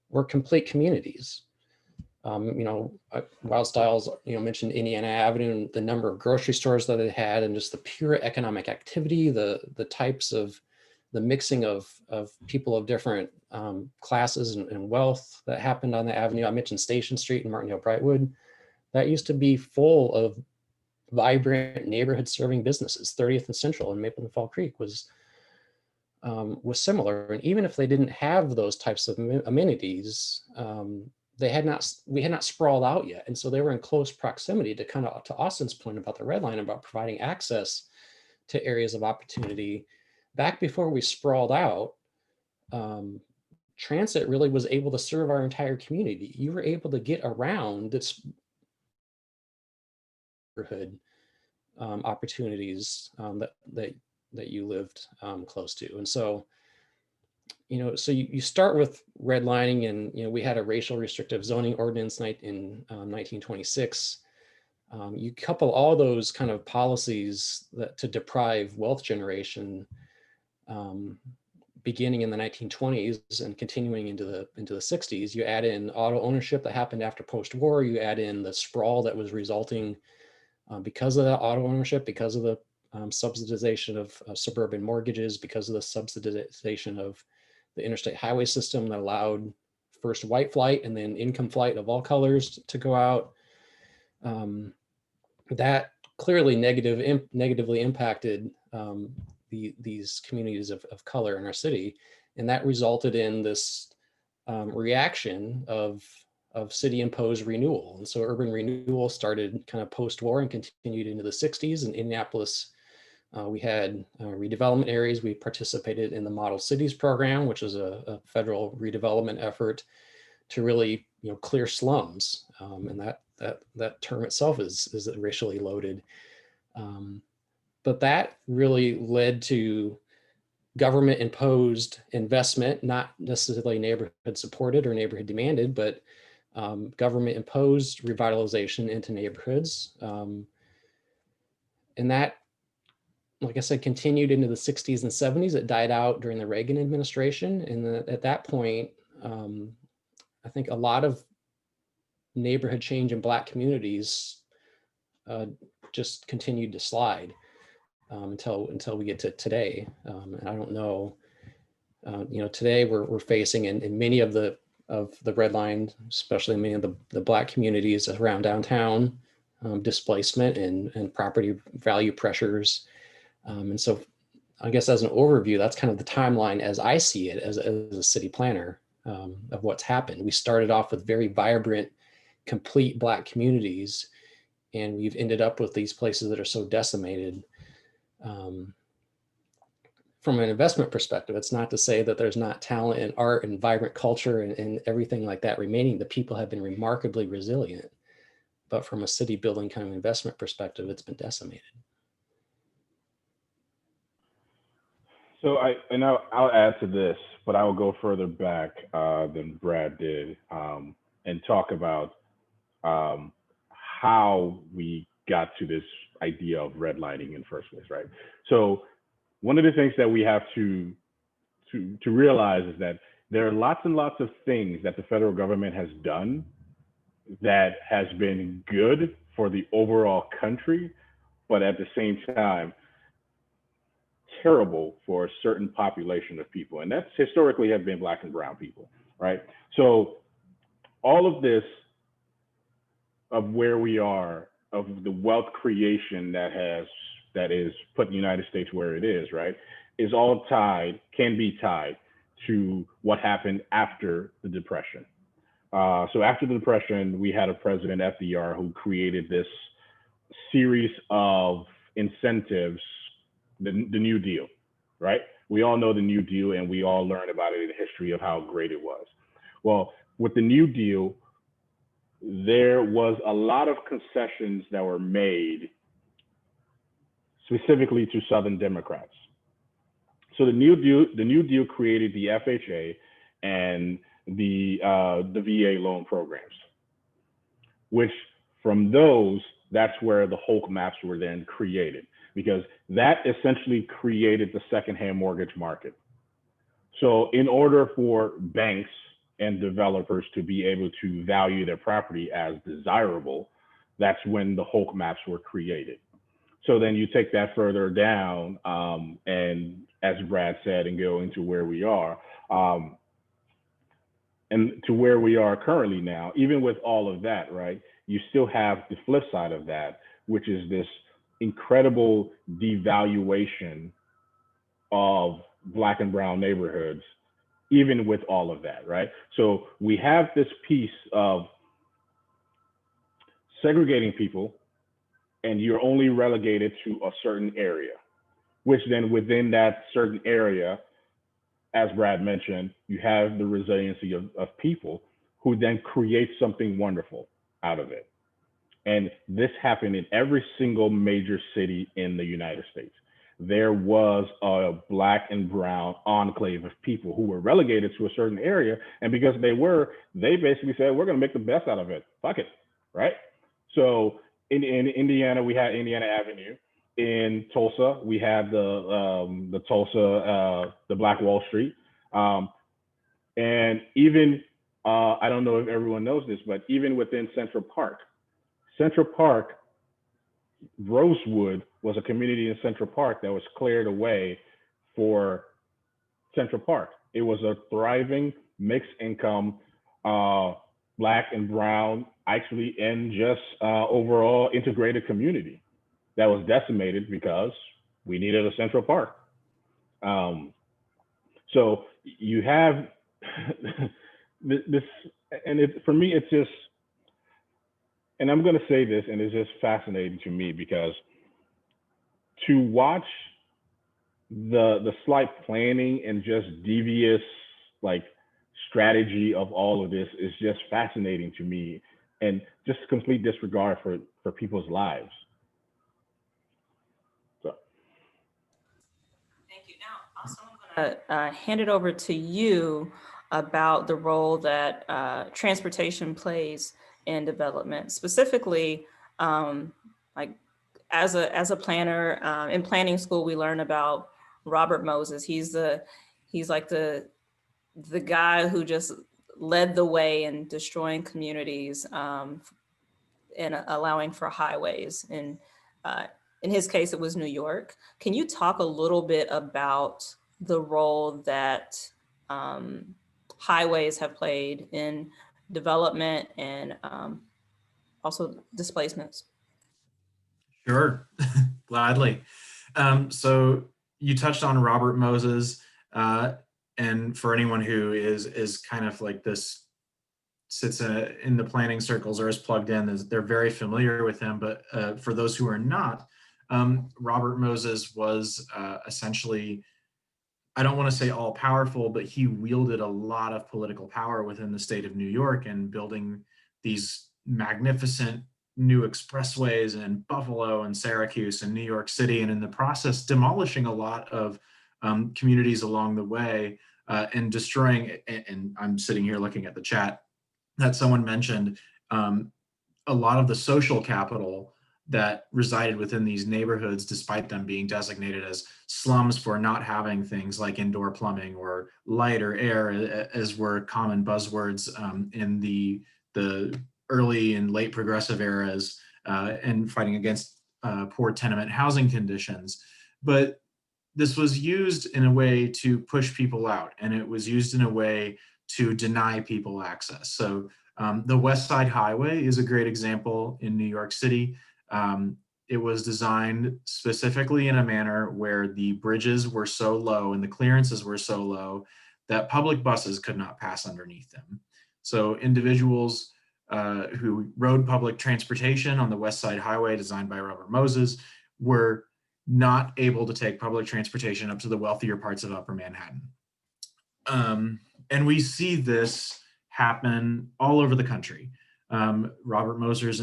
were complete communities. Wildstyles, mentioned Indiana Avenue and the number of grocery stores that it had, and just the pure economic activity, the types of the mixing of people of different classes and wealth that happened on the avenue. I mentioned Station Street and Martindale Brightwood. That used to be full of vibrant neighborhood serving businesses. 30th and Central and Maple and Fall Creek was similar. And even if they didn't have those types of amenities, we had not sprawled out yet. And so they were in close proximity to to Austin's point about the red line, about providing access to areas of opportunity. Back before we sprawled out, transit really was able to serve our entire community. You were able to get around this neighborhood opportunities that you lived close to. And so, so you start with redlining, and we had a racial restrictive zoning ordinance in 1926. You couple all those kind of policies to deprive wealth generation, beginning in the 1920s and continuing into the 60s. You add in auto ownership that happened after post-war. You add in the sprawl that was resulting because of that auto ownership, because of the subsidization of suburban mortgages, because of the subsidization of the interstate highway system that allowed first white flight and then income flight of all colors to go out. That clearly negatively impacted these communities of color in our city. And that resulted in this reaction of city imposed renewal. And so urban renewal started kind of post-war and continued into the 60s. In Indianapolis, we had redevelopment areas. We participated in the Model Cities program, which is a federal redevelopment effort to really clear slums. And that term itself is racially loaded. But that really led to government imposed investment, not necessarily neighborhood supported or neighborhood demanded, but government imposed revitalization into neighborhoods. And that, like I said, continued into the 60s and 70s. It died out during the Reagan administration. And at that point, I think a lot of neighborhood change in Black communities just continued to slide until we get to today. And I don't know, today we're facing in many of the redline, especially many of the Black communities around downtown, displacement and property value pressures. And so I guess as an overview, that's kind of the timeline as I see it as a city planner of what's happened. We started off with very vibrant, complete Black communities, and we've ended up with these places that are so decimated. From an investment perspective, it's not to say that there's not talent and art and vibrant culture and everything like that remaining. The people have been remarkably resilient, but from a city building kind of investment perspective, it's been decimated. So I'll add to this, but I will go further back than Brad did and talk about how we got to this idea of redlining in the first place, right? So one of the things that we have to realize is that there are lots and lots of things that the federal government has done that has been good for the overall country, but at the same time, terrible for a certain population of people. And that's historically have been Black and brown people, right? So all of this of where we are, of the wealth creation that is put the United States where it is, right, is all can be tied to what happened after the Depression. So after the Depression, we had a president, FDR, who created this series of incentives, the New Deal, right? We all know the New Deal, and we all learned about it in the history of how great it was. Well, with the New Deal, there was a lot of concessions that were made specifically to Southern Democrats. So the New Deal created the FHA and the VA loan programs, which from those, that's where the Hulk maps were then created, because that essentially created the secondhand mortgage market. So in order for banks and developers to be able to value their property as desirable, that's when the Hulk maps were created. So then you take that further down, and as Brad said, and go into where we are, and to where we are currently now. Even with all of that, right, you still have the flip side of that, which is this incredible devaluation of Black and brown neighborhoods, even with all of that, right? So we have this piece of segregating people, and you're only relegated to a certain area, which then within that certain area, as Brad mentioned, you have the resiliency of people who then create something wonderful out of it. And this happened in every single major city in the United States. There was a black and brown enclave of people who were relegated to a certain area. And because they basically said, we're going to make the best out of it. Fuck it, right? So in Indiana, we had Indiana Avenue. In Tulsa, we had the Tulsa, the Black Wall Street. And even, I don't know if everyone knows this, but even within Central Park, Rosewood was a community in Central Park that was cleared away for Central Park. It was a thriving, mixed income, black and brown, actually, and just overall integrated community that was decimated because we needed a Central Park. So you have this, and for me, it's just, and I'm going to say this, and it's just fascinating to me because to watch the slight planning and just devious like strategy of all of this is just fascinating to me, and just complete disregard for people's lives. So. Thank you. Now, also, I'm going to hand it over to you about the role that transportation plays in development. Specifically, like as a planner in planning school, we learn about Robert Moses. He's like the guy who just led the way in destroying communities and allowing for highways. And in his case, it was New York. Can you talk a little bit about the role that highways have played in development and also displacements? Sure, gladly. So you touched on Robert Moses, and for anyone who is kind of like this, sits in the planning circles or is plugged in, they're very familiar with him. But for those who are not, Robert Moses was essentially, I don't want to say all powerful, but he wielded a lot of political power within the state of New York and building these magnificent new expressways in Buffalo and Syracuse and New York City, and in the process demolishing a lot of communities along the way and destroying, and I'm sitting here looking at the chat that someone mentioned, a lot of the social capital that resided within these neighborhoods, despite them being designated as slums for not having things like indoor plumbing or light or air, as were common buzzwords in the early and late progressive eras, and fighting against poor tenement housing conditions. But this was used in a way to push people out, and it was used in a way to deny people access. So the West Side Highway is a great example in New York City. It was designed specifically in a manner where the bridges were so low and the clearances were so low that public buses could not pass underneath them. So individuals who rode public transportation on the West Side Highway, designed by Robert Moses, were not able to take public transportation up to the wealthier parts of Upper Manhattan. And we see this happen all over the country. Robert Moses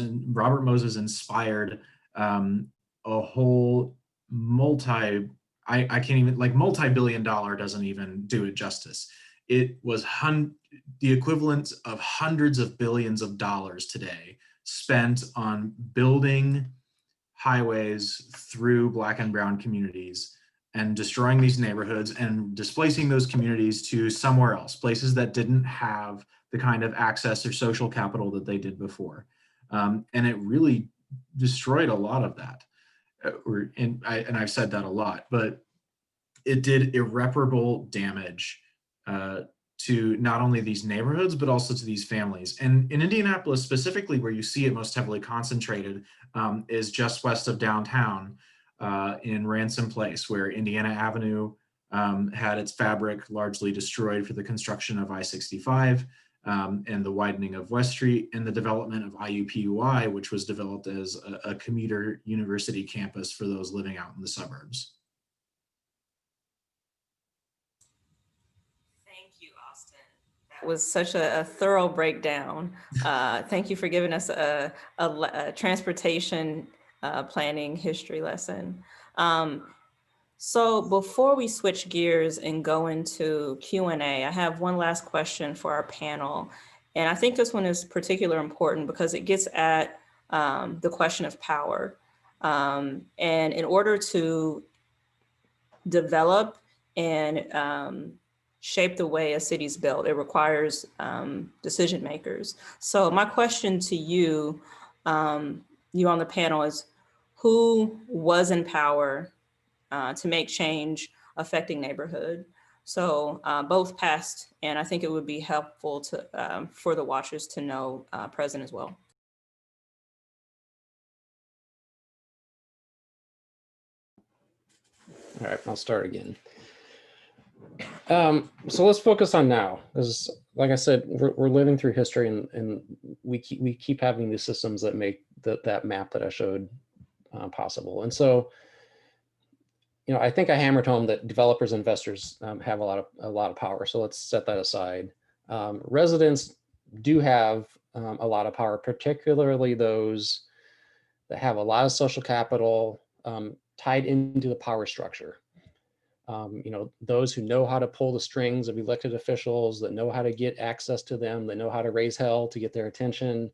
inspired a whole multi-billion dollar doesn't even do it justice. It was the equivalent of hundreds of billions of dollars today spent on building highways through Black and brown communities and destroying these neighborhoods and displacing those communities to somewhere else, places that didn't have the kind of access or social capital that they did before. And it really destroyed a lot of that. And I've said that a lot, but it did irreparable damage to not only these neighborhoods, but also to these families. And in Indianapolis specifically, where you see it most heavily concentrated, is just west of downtown in Ransom Place, where Indiana Avenue had its fabric largely destroyed for the construction of I-65 and the widening of West Street and the development of IUPUI, which was developed as a commuter university campus for those living out in the suburbs. was such a thorough breakdown. Thank you for giving us a transportation planning history lesson. So before we switch gears and go into Q&A, I have one last question for our panel. And I think this one is particularly important because it gets at the question of power. And in order to develop and shape the way a city's built, it requires decision makers. So my question to you, you on the panel, is who was in power to make change affecting neighborhood? So both past, and I think it would be helpful to for the watchers to know present as well. All right, I'll start again. So let's focus on now. As like I said, we're living through history, and we keep having these systems that make that map that I showed possible. And so, I think I hammered home that developers, investors have a lot of power. So let's set that aside. Residents do have a lot of power, particularly those that have a lot of social capital tied into the power structure. Those who know how to pull the strings of elected officials, that know how to get access to them, that know how to raise hell to get their attention.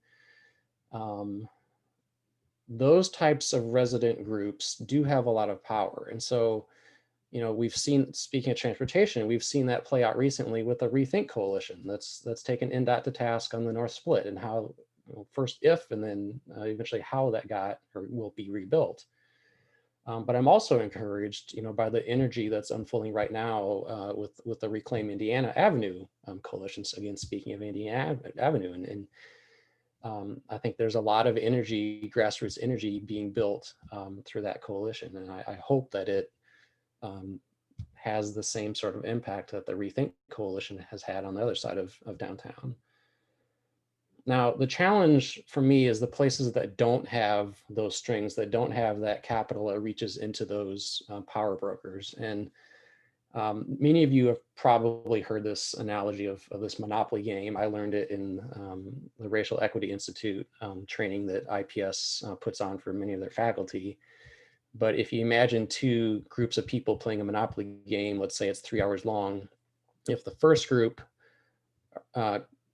Those types of resident groups do have a lot of power. And so, we've seen, speaking of transportation, we've seen that play out recently with the Rethink Coalition that's taken NDOT to task on the North Split, and how first if and then eventually how that got or will be rebuilt. But I'm also encouraged, by the energy that's unfolding right now with the Reclaim Indiana Avenue coalitions. Again, speaking of Indiana Avenue, and I think there's a lot of energy, grassroots energy, being built through that coalition, and I hope that it has the same sort of impact that the Rethink Coalition has had on the other side of downtown. Now, the challenge for me is the places that don't have those strings, that don't have that capital that reaches into those power brokers. And many of you have probably heard this analogy of this monopoly game. I learned it in the Racial Equity Institute training that IPS puts on for many of their faculty. But if you imagine two groups of people playing a monopoly game, let's say it's 3 hours long, if the first group,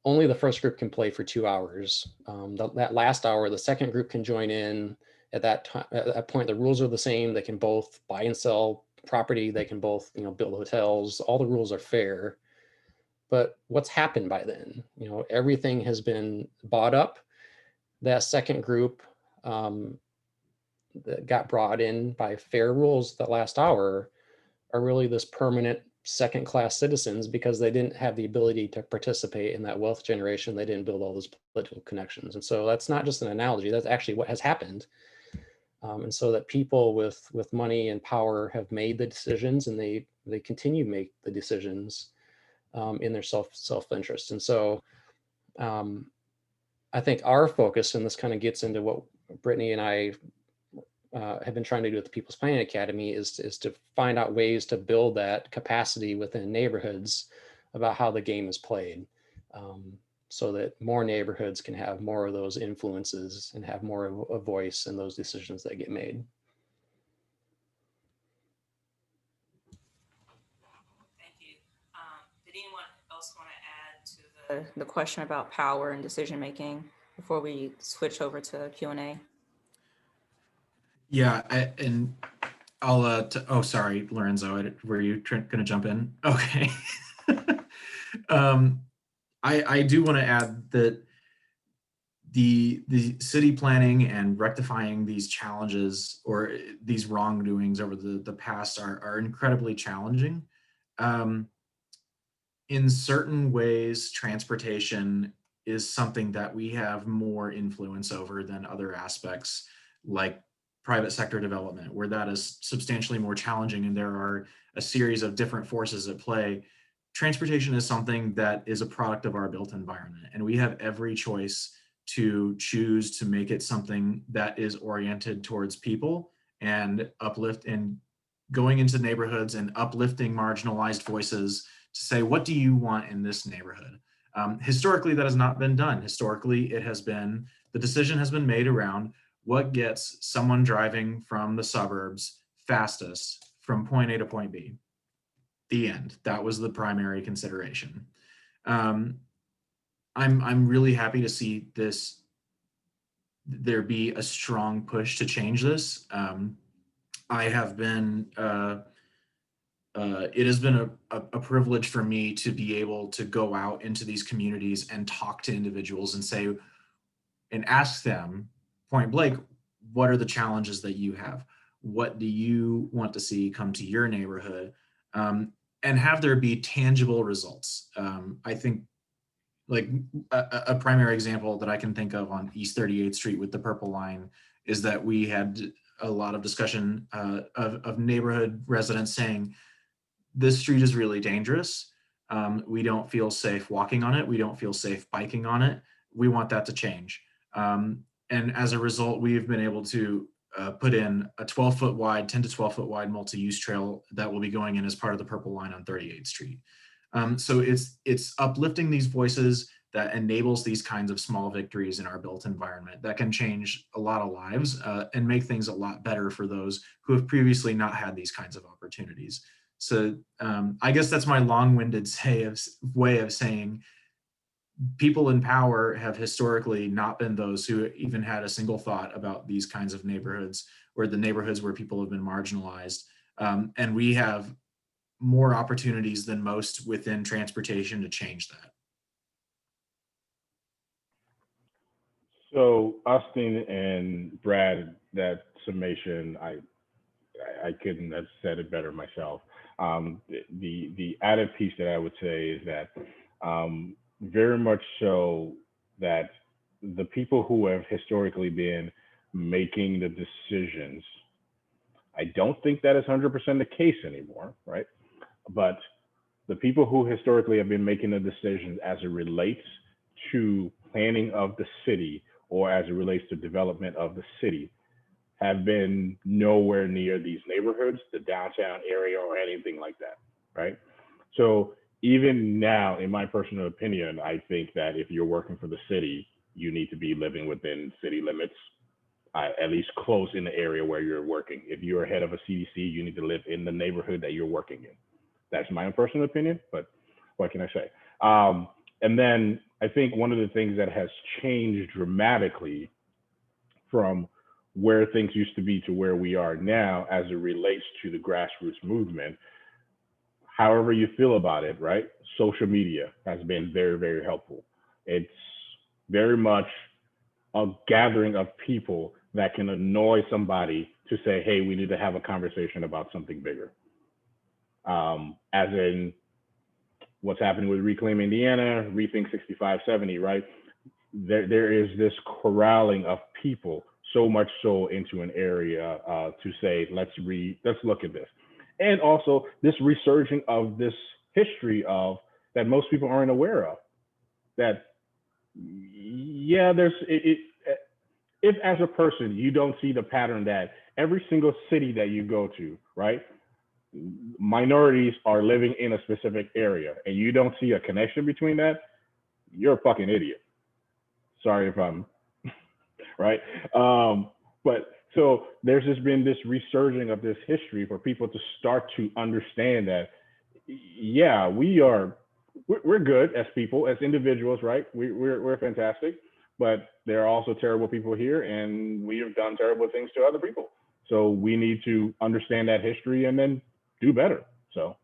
only the first group can play for 2 hours. That last hour, the second group can join in. At that point, the rules are the same. They can both buy and sell property. They can both, build hotels. All the rules are fair. But what's happened by then? Everything has been bought up. That second group that got brought in by fair rules that last hour are really this permanent second-class citizens because they didn't have the ability to participate in that wealth generation. They didn't build all those political connections. And so that's not just an analogy, that's actually what has happened. And so that people with money and power have made the decisions, and they continue to make the decisions in their self-interest. And so I think our focus, and this kind of gets into what Brittany and I have been trying to do at the People's Planning Academy, is to find out ways to build that capacity within neighborhoods about how the game is played, so that more neighborhoods can have more of those influences and have more of a voice in those decisions that get made. Thank you. Did anyone else want to add to the question about power and decision making before we switch over to Q&A? Yeah, and I'll, oh, sorry, Lorenzo, were you going to jump in? Okay. I do want to add that the city planning and rectifying these challenges or these wrongdoings over the past are incredibly challenging. In certain ways, transportation is something that we have more influence over than other aspects, like private sector development, where that is substantially more challenging and there are a series of different forces at play. Transportation is something that is a product of our built environment, and we have every choice to choose to make it something that is oriented towards people and uplift, and going into neighborhoods and uplifting marginalized voices to say, what do you want in this neighborhood? Historically, that has not been done. Historically, the decision has been made around what gets someone driving from the suburbs fastest from point A to point B. The end. That was the primary consideration. I'm really happy to see there be a strong push to change this. I have been, it has been a privilege for me to be able to go out into these communities and talk to individuals and say, and ask them point blank, what are the challenges that you have? What do you want to see come to your neighborhood? And have there be tangible results. I think like a primary example that I can think of on East 38th Street with the purple line is that we had a lot of discussion of neighborhood residents saying, this street is really dangerous. We don't feel safe walking on it. We don't feel safe biking on it. We want that to change. And as a result, we've been able to put in a 12-foot wide, 10 to 12-foot wide multi-use trail that will be going in as part of the purple line on 38th Street. So it's uplifting these voices that enables these kinds of small victories in our built environment that can change a lot of lives and make things a lot better for those who have previously not had these kinds of opportunities. So I guess that's my long-winded way of saying people in power have historically not been those who even had a single thought about these kinds of neighborhoods or the neighborhoods where people have been marginalized. And we have more opportunities than most within transportation to change that. So Austin and Brad, that summation, I couldn't have said it better myself. The added piece that I would say is that very much so that the people who have historically been making the decisions, I don't think that is 100% the case anymore, right? But the people who historically have been making the decisions as it relates to planning of the city or as it relates to development of the city have been nowhere near these neighborhoods, the downtown area or anything like that, right? So even now, in my personal opinion, I think that if you're working for the city, you need to be living within city limits, at least close in the area where you're working. If you're head of a CDC, you need to live in the neighborhood that you're working in. That's my own personal opinion, but what can I say? And then I think one of the things that has changed dramatically from where things used to be to where we are now as it relates to the grassroots movement, however you feel about it, right? Social media has been very, very helpful. It's very much a gathering of people that can annoy somebody to say, hey, we need to have a conversation about something bigger. As in what's happening with Reclaim Indiana, Rethink 6570, right? There is this corralling of people, so much so into an area to say, let's look at this. And also this resurging of this history of that most people aren't aware of. That, yeah, if as a person, you don't see the pattern that every single city that you go to, right? Minorities are living in a specific area and you don't see a connection between that, you're a fucking idiot. Sorry if I'm right. But so there's just been this resurging of this history for people to start to understand that, yeah, we're good as people, as individuals, right? We're fantastic, but there are also terrible people here and we have done terrible things to other people. So we need to understand that history and then do better. So.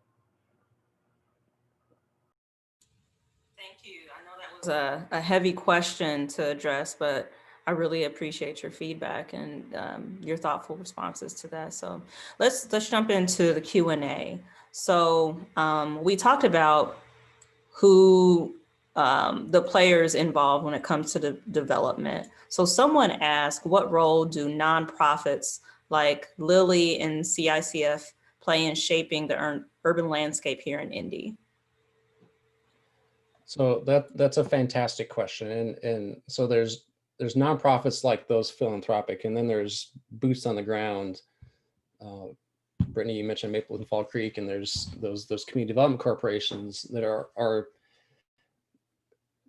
Thank you. I know that was a heavy question to address, but I really appreciate your feedback and your thoughtful responses to that. So let's jump into the Q&A. So we talked about who the players involved when it comes to the development. So someone asked, what role do nonprofits like Lilly and CICF play in shaping the urban landscape here in Indy? So that's a fantastic question. And so there's nonprofits like those Philanthropic, and then there's boots on the ground. Brittany, you mentioned Maple and Fall Creek, and there's those community development corporations that are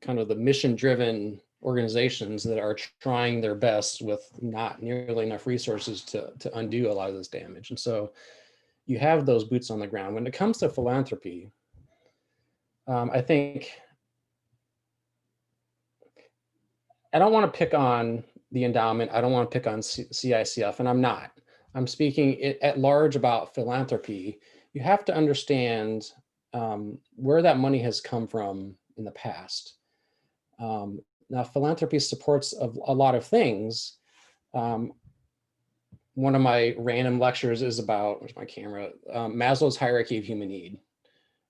kind of the mission-driven organizations that are trying their best with not nearly enough resources to undo a lot of this damage. And so you have those boots on the ground. When it comes to philanthropy, I think I don't want to pick on the endowment. I don't want to pick on CICF, and I'm not. I'm speaking at large about philanthropy. You have to understand where that money has come from in the past. Now, philanthropy supports a lot of things. One of my random lectures is about, where's my camera? Maslow's hierarchy of human need,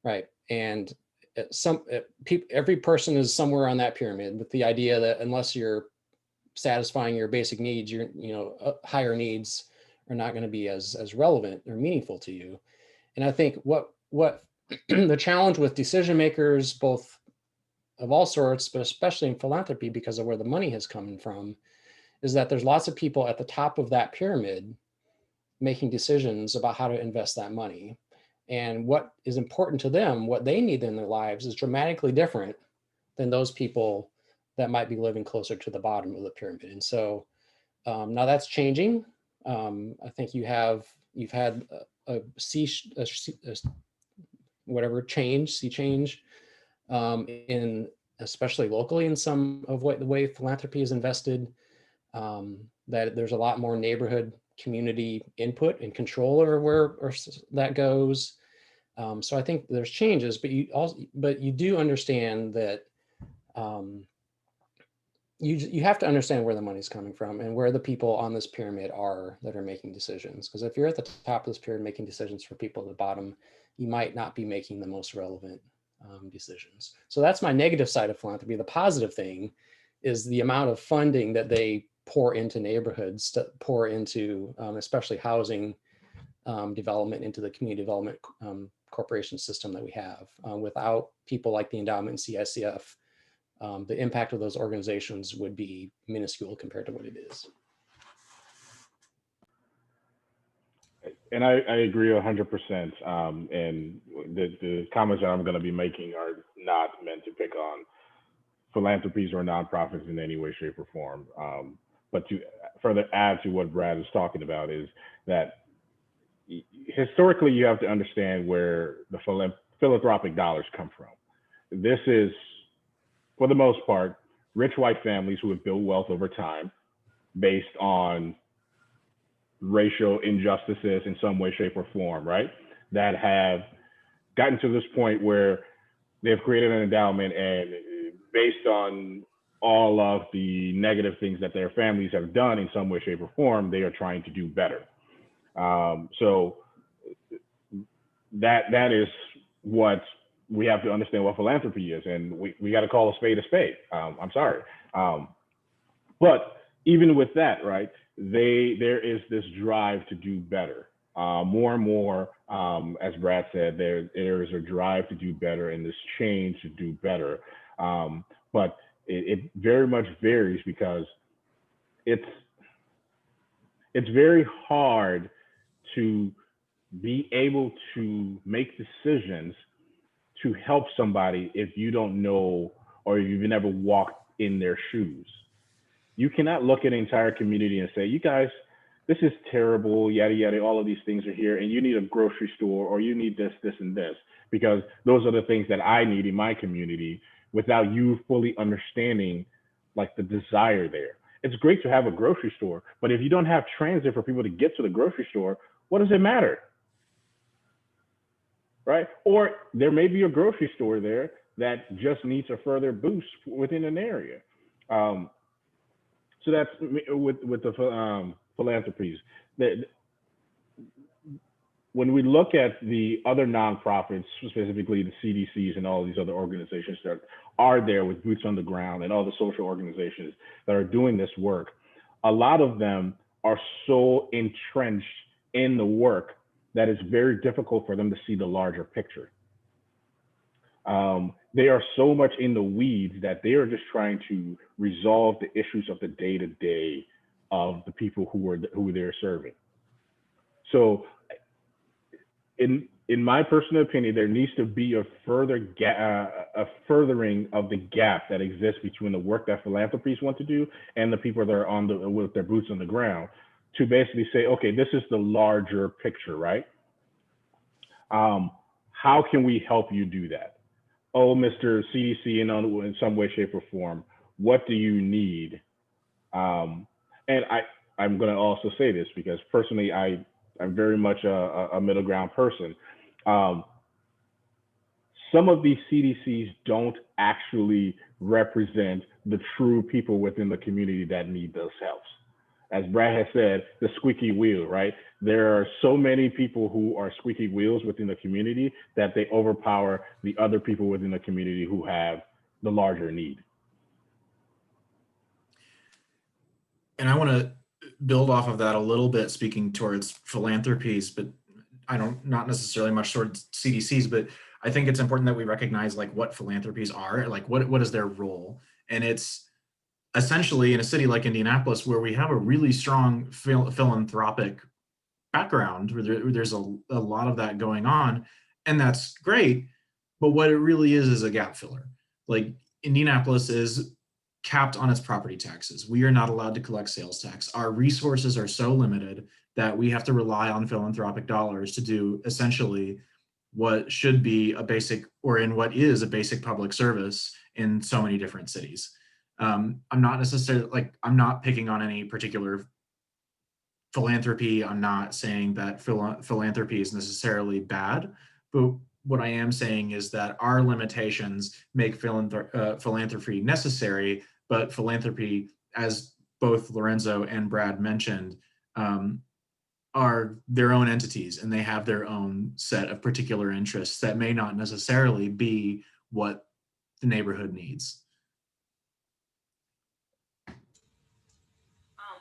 right? And every person is somewhere on that pyramid, with the idea that unless you're satisfying your basic needs, your higher needs are not going to be as relevant or meaningful to you. And I think what the challenge with decision makers, both of all sorts, but especially in philanthropy, because of where the money has come from, is that there's lots of people at the top of that pyramid making decisions about how to invest that money. And what is important to them, what they need in their lives, is dramatically different than those people that might be living closer to the bottom of the pyramid. And so now that's changing. I think you've had a sea change in, especially locally, in some of the way philanthropy is invested, that there's a lot more neighborhood community input and control over where that goes. So I think there's changes, but you do understand that you have to understand where the money's coming from and where the people on this pyramid are that are making decisions. Because if you're at the top of this pyramid making decisions for people at the bottom, you might not be making the most relevant decisions. So that's my negative side of philanthropy. The positive thing is the amount of funding that they pour into neighborhoods, to pour into especially housing development, into the community development corporation system that we have. Without people like the endowment and CICF, the impact of those organizations would be minuscule compared to what it is. And I agree 100%. And the comments that I'm going to be making are not meant to pick on philanthropies or nonprofits in any way, shape, or form. But to further add to what Brad is talking about, is that historically you have to understand where the philanthropic dollars come from. This is, for the most part, rich white families who have built wealth over time based on racial injustices in some way, shape, or form, right? That have gotten to this point where they've created an endowment, and based on all of the negative things that their families have done in some way, shape, or form, they are trying to do better. So that is what we have to understand what philanthropy is, and we got to call a spade a spade. I'm sorry. But even with that, right, there is this drive to do better. More and more, as Brad said, there is a drive to do better and this change to do better. But it very much varies, because it's very hard to be able to make decisions to help somebody if you don't know, or if you've never walked in their shoes. You cannot look at an entire community and say, you guys, this is terrible, yada, yada, all of these things are here, and you need a grocery store, or you need this, this, and this, because those are the things that I need in my community, without you fully understanding like the desire there. It's great to have a grocery store, but if you don't have transit for people to get to the grocery store, what does it matter? Right? Or there may be a grocery store there that just needs a further boost within an area. So that's with the philanthropies. When we look at the other nonprofits, specifically the CDCs and all these other organizations that are there with boots on the ground, and all the social organizations that are doing this work, a lot of them are so entrenched in the work that it's very difficult for them to see the larger picture. They are so much in the weeds that they are just trying to resolve the issues of the day-to-day of the people who they're serving. So in my personal opinion, there needs to be a furthering of the gap that exists between the work that philanthropies want to do and the people that are with their boots on the ground, to basically say, okay, this is the larger picture, right? How can we help you do that? Oh, Mr. CDC, in some way, shape, or form, what do you need? And I'm going to also say this because personally, I'm very much a middle ground person. Some of these CDCs don't actually represent the true people within the community that need those helps. As Brad has said, the squeaky wheel, right? There are so many people who are squeaky wheels within the community that they overpower the other people within the community who have the larger need. And I want to build off of that a little bit, speaking towards philanthropies, but not necessarily much towards CDCs, but I think it's important that we recognize like what philanthropies are, like what is their role. And it's essentially in a city like Indianapolis, where we have a really strong philanthropic background, where there's a lot of that going on, and that's great. But what it really is a gap filler. Like Indianapolis is capped on its property taxes. We are not allowed to collect sales tax. Our resources are so limited that we have to rely on philanthropic dollars to do essentially what should be a basic, or in what is a basic public service in so many different cities. I'm not necessarily I'm not picking on any particular philanthropy. I'm not saying that philanthropy is necessarily bad, but what I am saying is that our limitations make philanthropy necessary, but philanthropy, as both Lorenzo and Brad mentioned, are their own entities, and they have their own set of particular interests that may not necessarily be what the neighborhood needs.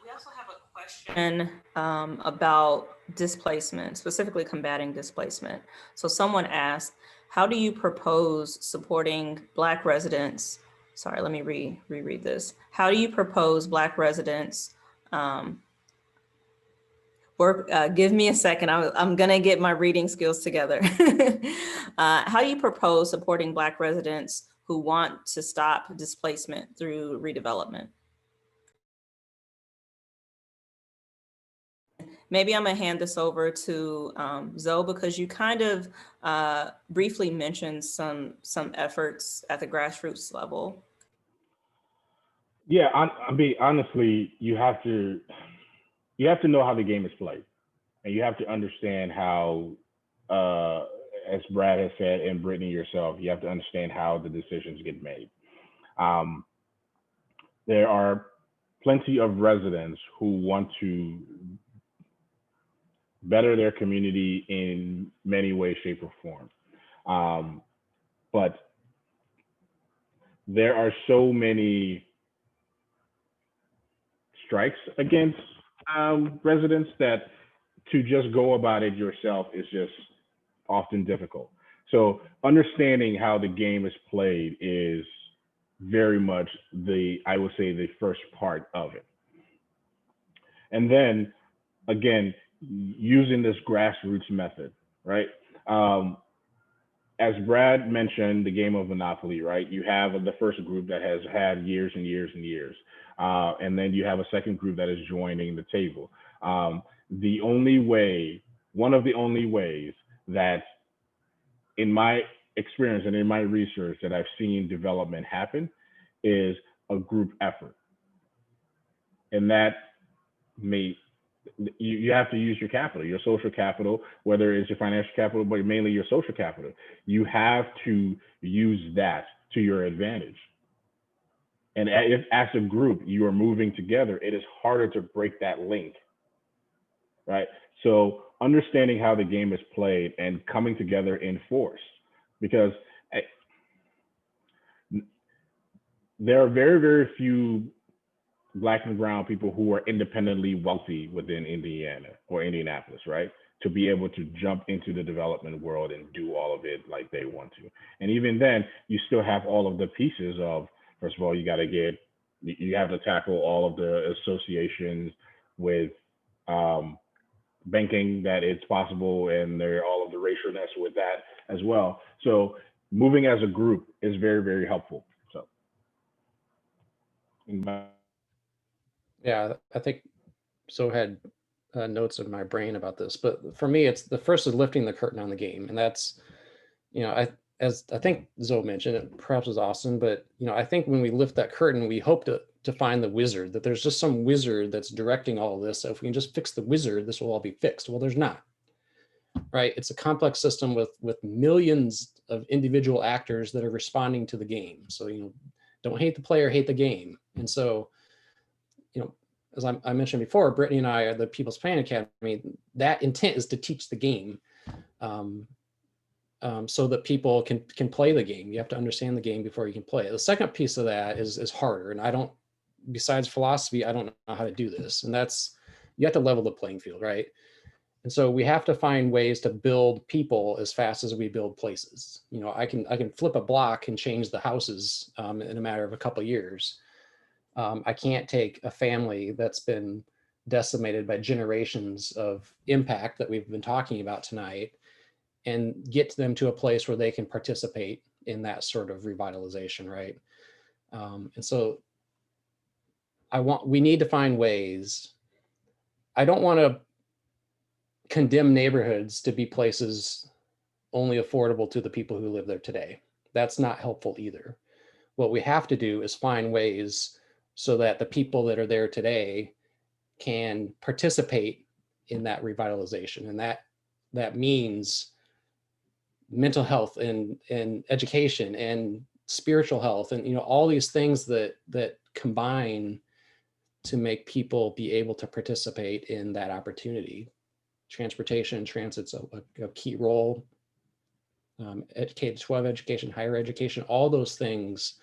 We also have a question about displacement, specifically combating displacement. So someone asked, how do you propose supporting Black residents? Sorry, let me reread this. How do you propose Black residents give me a second. I'm gonna get my reading skills together. How do you propose supporting Black residents who want to stop displacement through redevelopment? Maybe I'm gonna hand this over to Zoe, because you kind of briefly mentioned some efforts at the grassroots level. Yeah, I mean, honestly, you have to know how the game is played, and you have to understand how, as Brad has said, and Brittany yourself, you have to understand how the decisions get made. There are plenty of residents who want to better their community in many ways, shape, or form. But there are so many strikes against residents that to just go about it yourself is just often difficult. So understanding how the game is played is very much I would say, the first part of it. And then again, using this grassroots method, right? As Brad mentioned, the game of Monopoly, right? You have the first group that has had years and years and years. And then you have a second group that is joining the table. The only way, one of the only ways that in my experience and in my research that I've seen development happen is a group effort. And that you have to use your capital, your social capital, whether it's your financial capital, but mainly your social capital. You have to use that to your advantage. And if as a group you are moving together, it is harder to break that link, right? So understanding how the game is played and coming together in force, because there are very, very few Black and brown people who are independently wealthy within Indiana or Indianapolis, right? To be able to jump into the development world and do all of it like they want to. And even then, you still have all of the pieces of, first of all, you have to tackle all of the associations with banking that it's possible, and there all of the racialness with that as well. So moving as a group is very, very helpful. So. Yeah, I think so. Had notes in my brain about this, but for me, it's the first is lifting the curtain on the game, and that's, as I think Zoe mentioned, it perhaps was Austin, but I think when we lift that curtain, we hope to find the wizard, that there's just some wizard that's directing all of this. So if we can just fix the wizard, this will all be fixed. Well, there's not, right? It's a complex system with millions of individual actors that are responding to the game. So, don't hate the player, hate the game. And so, as I mentioned before, Brittany and I are the People's Planning Academy. That intent is to teach the game, so that people can play the game. You have to understand the game before you can play it. The second piece of that is harder, and besides philosophy, I don't know how to do this. And that's, you have to level the playing field, right? And so we have to find ways to build people as fast as we build places. I can flip a block and change the houses in a matter of a couple of years. I can't take a family that's been decimated by generations of impact that we've been talking about tonight and get them to a place where they can participate in that sort of revitalization, right? And so we need to find ways. I don't want to condemn neighborhoods to be places only affordable to the people who live there today. That's not helpful either. What we have to do is find ways so that the people that are there today can participate in that revitalization. And that means mental health and education and spiritual health and all these things that combine to make people be able to participate in that opportunity. Transportation, transit's a key role. K-12 education, higher education, all those things,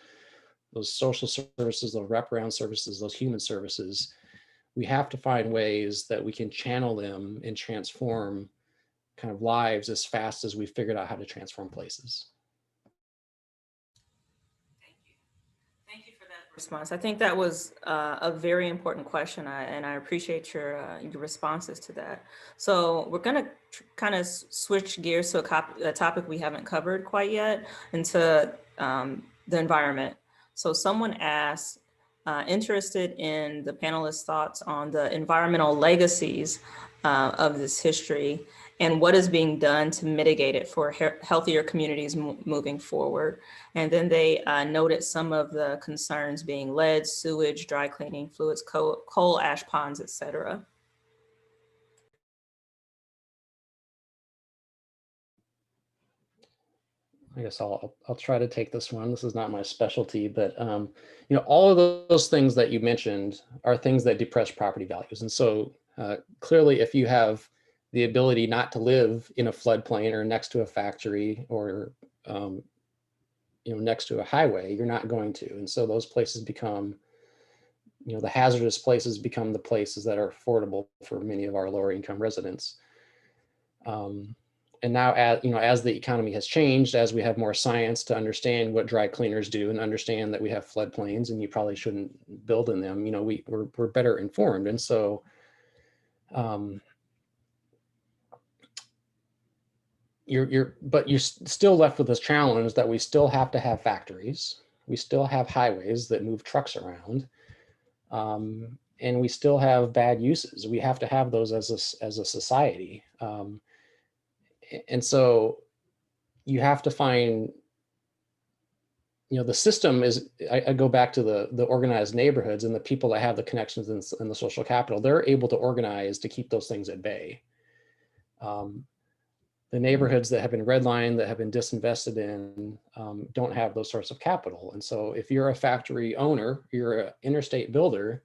those social services, those wraparound services, those human services, we have to find ways that we can channel them and transform kind of lives as fast as we figured out how to transform places. Thank you for that response. I think that was a very important question, and I appreciate your responses to that. So we're going to kind of switch gears to a topic we haven't covered quite yet, into the environment. So someone asked, interested in the panelists' thoughts on the environmental legacies of this history and what is being done to mitigate it for healthier communities moving forward. And then they noted some of the concerns being lead, sewage, dry cleaning fluids, coal ash ponds, et cetera. I guess I'll try to take this one. This is not my specialty, but all of those things that you mentioned are things that depress property values. And so clearly, if you have the ability not to live in a floodplain or next to a factory or next to a highway, you're not going to. And so those places become, the hazardous places become the places that are affordable for many of our lower income residents. And now, as the economy has changed, as we have more science to understand what dry cleaners do and understand that we have floodplains and you probably shouldn't build in them, we're better informed. And so, but you're still left with this challenge that we still have to have factories, we still have highways that move trucks around, and we still have bad uses. We have to have those as a society. And so you have to find, the system is, I go back to the organized neighborhoods and the people that have the connections in the social capital, they're able to organize to keep those things at bay. The neighborhoods that have been redlined, that have been disinvested in, don't have those sorts of capital. And so if you're a factory owner, you're an interstate builder,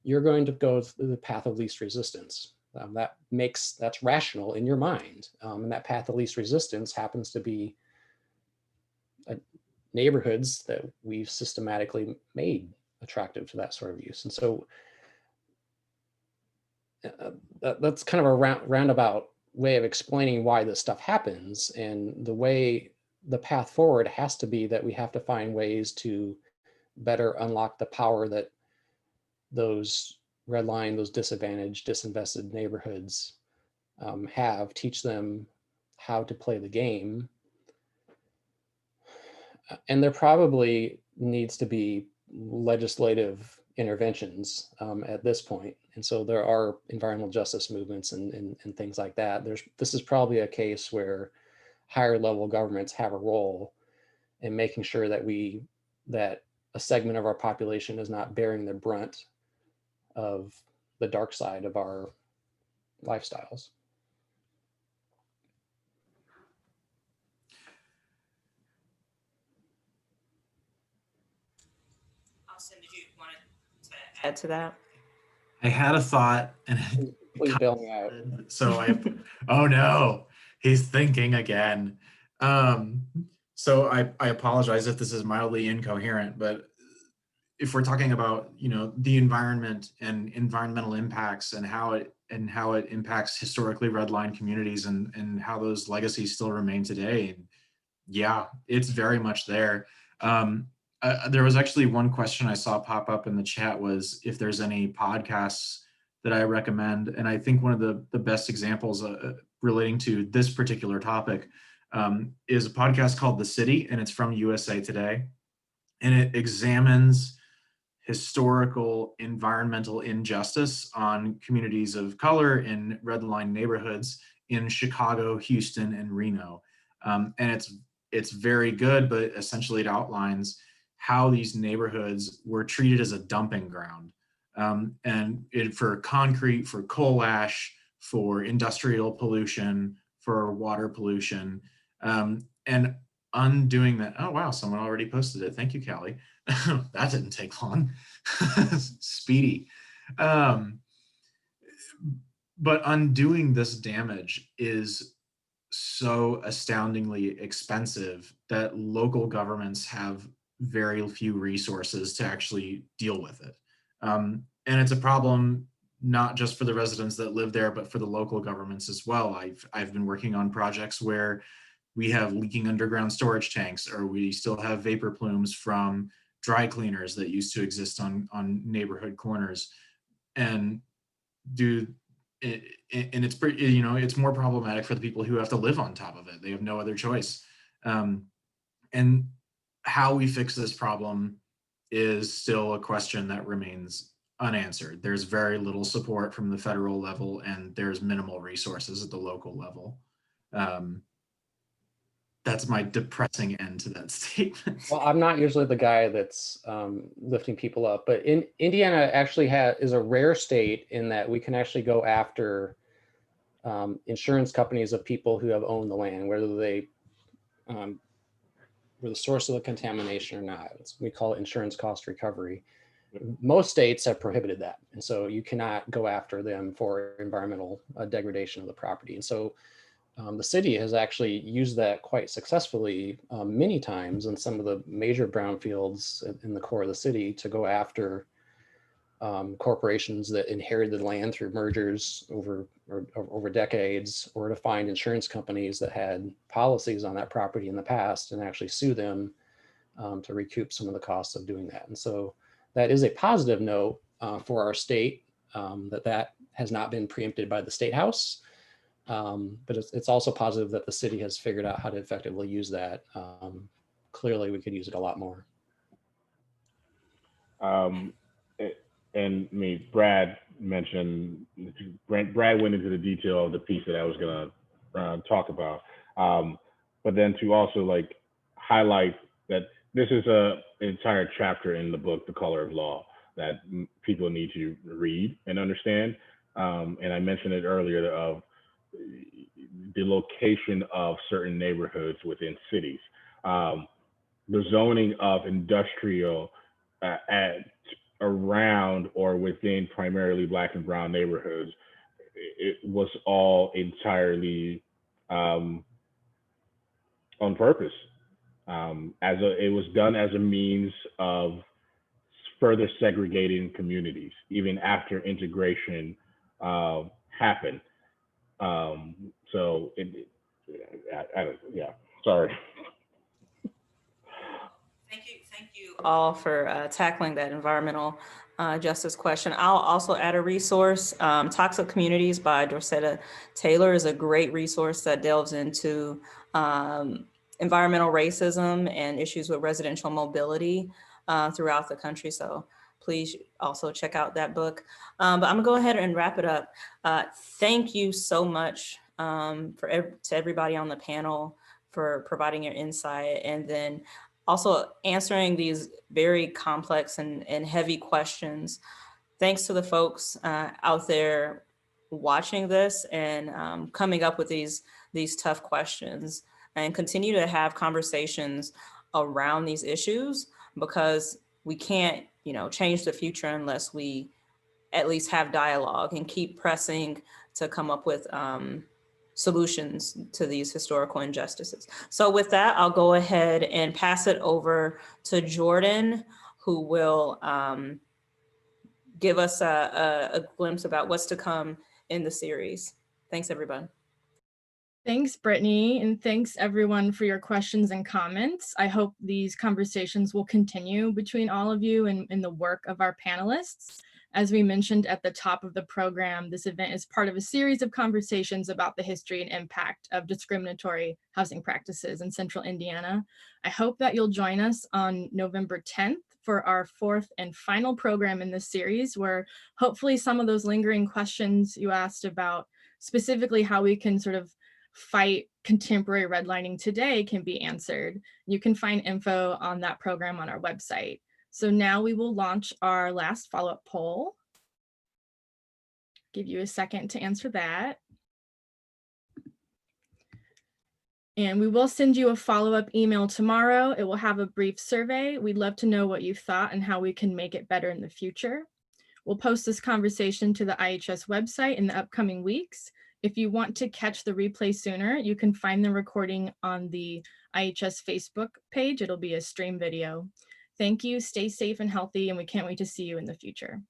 you're going to go through the path of least resistance. That's rational in your mind. And that path of least resistance happens to be neighborhoods that we've systematically made attractive to that sort of use. And so that's kind of a roundabout way of explaining why this stuff happens. And the path forward has to be that we have to find ways to better unlock the power that those redlined, those disadvantaged, disinvested neighborhoods teach them how to play the game. And there probably needs to be legislative interventions at this point. And so there are environmental justice movements and things like that. This is probably a case where higher level governments have a role in making sure that that a segment of our population is not bearing the brunt of the dark side of our lifestyles. Austin, did you want to add to that? I had a thought and Please bail me out. so oh no, he's thinking again. So I apologize if this is mildly incoherent, but if we're talking about, the environment and environmental impacts and how it impacts historically redlined communities and how those legacies still remain today, and yeah, it's very much there. There was actually one question I saw pop up in the chat was if there's any podcasts that I recommend. And I think one of the best examples relating to this particular topic is a podcast called The City, and it's from USA Today. And it examines historical environmental injustice on communities of color in redlined neighborhoods in Chicago, Houston, and Reno. And it's very good, but essentially it outlines how these neighborhoods were treated as a dumping ground. For concrete, for coal ash, for industrial pollution, for water pollution, and undoing that. Oh, wow, someone already posted it. Thank you, Callie. That didn't take long. Speedy. But undoing this damage is so astoundingly expensive that local governments have very few resources to actually deal with it. And it's a problem not just for the residents that live there, but for the local governments as well. I've been working on projects where we have leaking underground storage tanks, or we still have vapor plumes from dry cleaners that used to exist on neighborhood corners. And it's pretty, it's more problematic for the people who have to live on top of it. They have no other choice. And how we fix this problem is still a question that remains unanswered. There's very little support from the federal level, and there's minimal resources at the local level. That's my depressing end to that statement. Well, I'm not usually the guy that's lifting people up, but Indiana actually is a rare state in that we can actually go after insurance companies of people who have owned the land, whether they were the source of the contamination or not. We call it insurance cost recovery. Most states have prohibited that. And so you cannot go after them for environmental degradation of the property. And so the city has actually used that quite successfully many times in some of the major brownfields in the core of the city to go after corporations that inherited land through mergers over decades, or to find insurance companies that had policies on that property in the past and actually sue them to recoup some of the costs of doing that. And so that is a positive note for our state, that has not been preempted by the State House. But it's also positive that the city has figured out how to effectively use that. Clearly, we could use it a lot more. Brad mentioned, Brad went into the detail of the piece that I was going to talk about. But then to also highlight that this is an entire chapter in the book, The Color of Law, that people need to read and understand. And I mentioned it earlier of the location of certain neighborhoods within cities. The zoning of industrial around or within primarily Black and brown neighborhoods, it was all entirely on purpose. It was done as a means of further segregating communities, even after integration happened. Sorry. Thank you all for tackling that environmental justice question. I'll also add a resource. Toxic Communities by Dorcetta Taylor is a great resource that delves into environmental racism and issues with residential mobility throughout the country. So please also check out that book. But I'm gonna go ahead and wrap it up. Thank you so much to everybody on the panel for providing your insight, and then also answering these very complex and heavy questions. Thanks to the folks out there watching this and coming up with these tough questions, and continue to have conversations around these issues, because we can't, change the future unless we at least have dialogue and keep pressing to come up with solutions to these historical injustices. So with that, I'll go ahead and pass it over to Jordan, who will give us a glimpse about what's to come in the series. Thanks, everyone. Thanks, Brittany, and thanks everyone for your questions and comments. I hope these conversations will continue between all of you and in the work of our panelists. As we mentioned at the top of the program, this event is part of a series of conversations about the history and impact of discriminatory housing practices in Central Indiana. I hope that you'll join us on November 10th for our fourth and final program in this series, where hopefully some of those lingering questions you asked about, specifically how we can sort of fight contemporary redlining today, can be answered. You can find info on that program on our website. So now we will launch our last follow-up poll. Give you a second to answer that. And we will send you a follow-up email tomorrow. It will have a brief survey. We'd love to know what you thought and how we can make it better in the future. We'll post this conversation to the IHS website in the upcoming weeks. If you want to catch the replay sooner, you can find the recording on the IHS Facebook page. It'll be a stream video. Thank you, stay safe and healthy, and we can't wait to see you in the future.